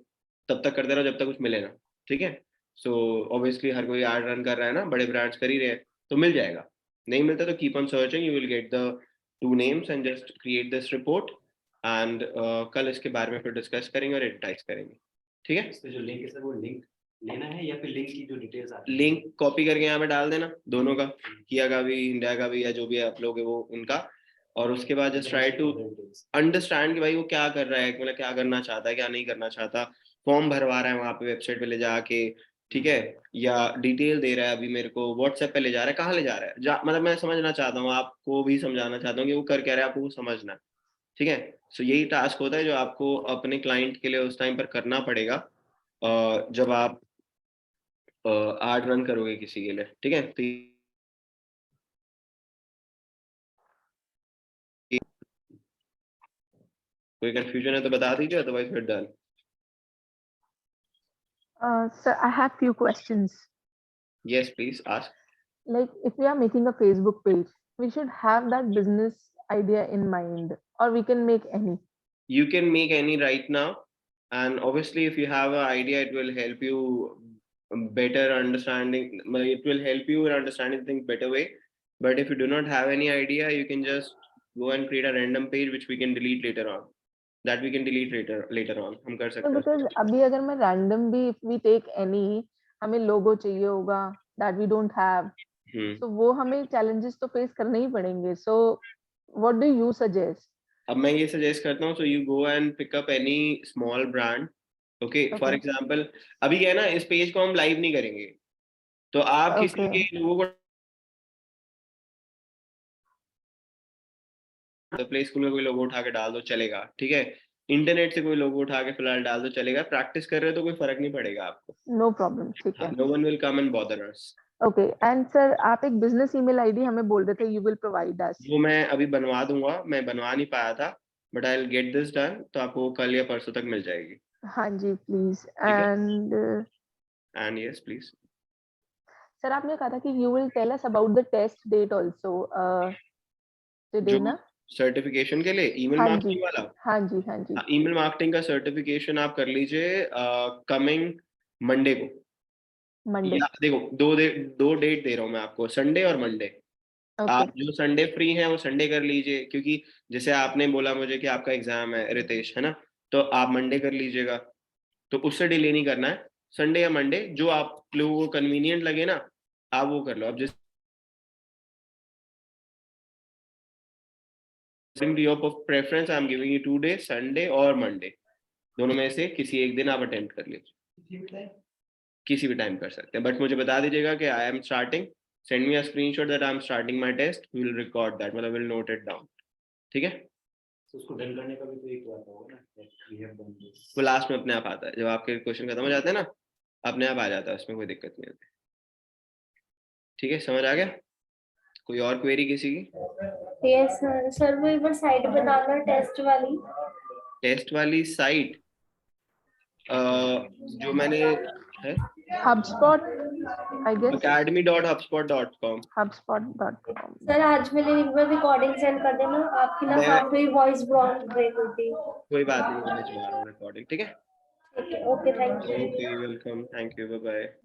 तब तक करते रहो जब तक कुछ मिले ना, ठीक है। सो ऑब्वियसली हर कोई एड रन कर रहा है ना, बड़े ब्रांड्स कर ही रहे हैं, तो मिल जाएगा, नहीं मिलता तो keep on searching, you will get the 2 names and just create this report, and कल इसके बारे में फिर डिस्कस करेंगे और एडवर्टाइज करेंगे, ठीक है। इसमें जो लिंक है सर, वो लिंक लेना है या फिर लिंक की जो डिटेल्स आती है? लिंक कॉपी करके यहाँ पे डाल देना, दोनों का, किया का भी, इंडिया का भी, या जो भी आप लोग है वो उनका, और उसके बाद जस्ट ट्राई टू अंडरस्टैंड कि भाई वो क्या कर रहा है, मतलब क्या करना चाहता है, क्या नहीं करना चाहता, फॉर्म भरवा रहा है वहाँ पे वेबसाइट पे ले जाके, ठीक है, या डिटेल दे रहा है अभी मेरे को व्हाट्सएप पे ले जा रहा है, कहाँ ले जा रहा है, मतलब मैं समझना चाहता हूँ, आपको भी समझाना चाहता हूँ कि वो कर क्या रहा है, आपको वो समझना है, ठीक है। सो यही टास्क होता है जो आपको अपने क्लाइंट के लिए उस टाइम पर करना पड़ेगा, जब आप एड रन करोगे किसी के लिए, ठीक है। तो कोई कंफ्यूजन है तो बता दीजिए, अदरवाइज फिर done. Sir, I have few questions. Yes, please ask. Like, if we are making a Facebook page, we should have that business idea in mind, or we can make any. You can make any right now, and obviously if you have an idea, it will help you better understanding, it will help you in understanding things better way. But if you do not have any idea, you can just go and create a random page which we can delete later on, that we can delete later on, हम कर No, सकते हैं। because अभी अगर मैं random भी, if we take any, हमें logo चाहिए होगा that we don't have, so वो हमें challenges तो face करने ही पड़ेंगे, so what do you suggest? अब मैं ये सजेस्ट करता हूँ, so you go and pick up any small brand, okay, for Okay. example अभी क्या है ना, इस पेज को हम लाइव नहीं करेंगे, तो आप किसी Okay. के लोगों को तो प्ले स्कूल में कोई लोगो उठा के डाल दो चलेगा, ठीक है, इंटरनेट से कोई लोगो उठा के फिलहाल डाल दो चलेगा, प्रैक्टिस कर रहे हो तो कोई फर्क नहीं पड़ेगा आपको, No problem, ठीक है। No one will come and bother us. Okay, and sir, आप एक business email ID हमें बोल रहे थे, you will provide us. वो मैं अभी बनवा दूंगा, मैं बनवा नहीं पाया था, but I will get this done, तो आपको कल या परसों तक मिल जाएगी। हाँ जी, please. And yes, please. Sir आपने कहा था कि you will tell us about the test date also today ना? सर्टिफिकेशन के लिए ईमेल हाँ जी, मार्केटिंग वाला, हाँ जी, हाँ जी। ईमेल मार्केटिंग का सर्टिफिकेशन आप कर लीजिए कमिंग मंडे को, Monday. या देखो दो डेट दे रहा हूँ मैं आपको, संडे और मंडे। Okay. आप जो संडे फ्री हैं वो संडे कर लीजिए, क्योंकि जैसे आपने बोला मुझे कि आपका एग्जाम है रितेश, है ना, तो आप मंडे कर लीजिएगा, तो उससे डिले नहीं करना है, संडे या मंडे जो आप लोगों को कन्वीनियंट लगे ना, आप वो कर लो। अब जिस your preference I am giving you 2 days, Sunday और मंडे, दोनों में से किसी एक दिन आप अटेंड कर लीजिए, किसी भी टाइम कर सकते हैं, बट मुझे बता दीजिएगा कि I am starting, send me a screenshot that I'm starting my test, we will record that, मतलब we'll note it down, ठीक है। तो उसको डन करने का भी तो एक बात होगा ना, we have done this. वो लास्ट में अपने आप आता है, जब आपके क्वेश्चन खत्म हो जाते हैं ना, अपने आप आ जाता है, उसमें कोई दिक्कत नहीं होती, ठीक है, समझ आ गया। कोई और क्वेरी किसी की? यस सर, सर वो एक बार साइट बताना टेस्ट वाली। टेस्ट वाली साइट जो मैंने है HubSpot I guess academy.hubspot.com. hubspot.com. Sir आज मेरे लिंक में रिकॉर्डिंग सेंड कर देना, आपकी ना मैं- काफी वॉइस ब्रेक होती है। कोई बात नहीं, मैं भिजवा रहा हूँ रिकॉर्डिंग, ठीक है? Okay thank you. Okay, welcome, thank you, bye bye.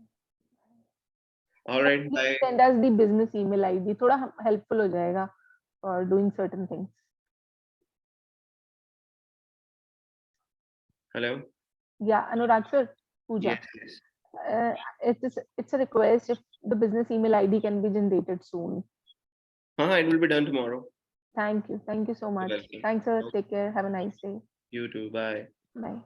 Alright, bye. Send us the business email ID. थोड़ा helpful हो जाएगा for doing certain things. Hello. Yeah, Anurag sir, Pooja. Yes. It's a request if the business email ID can be generated soon. It will be done tomorrow. Thank you so much. welcome. Thanks sir. Okay. Take care. Have a nice day. You too, bye. Bye.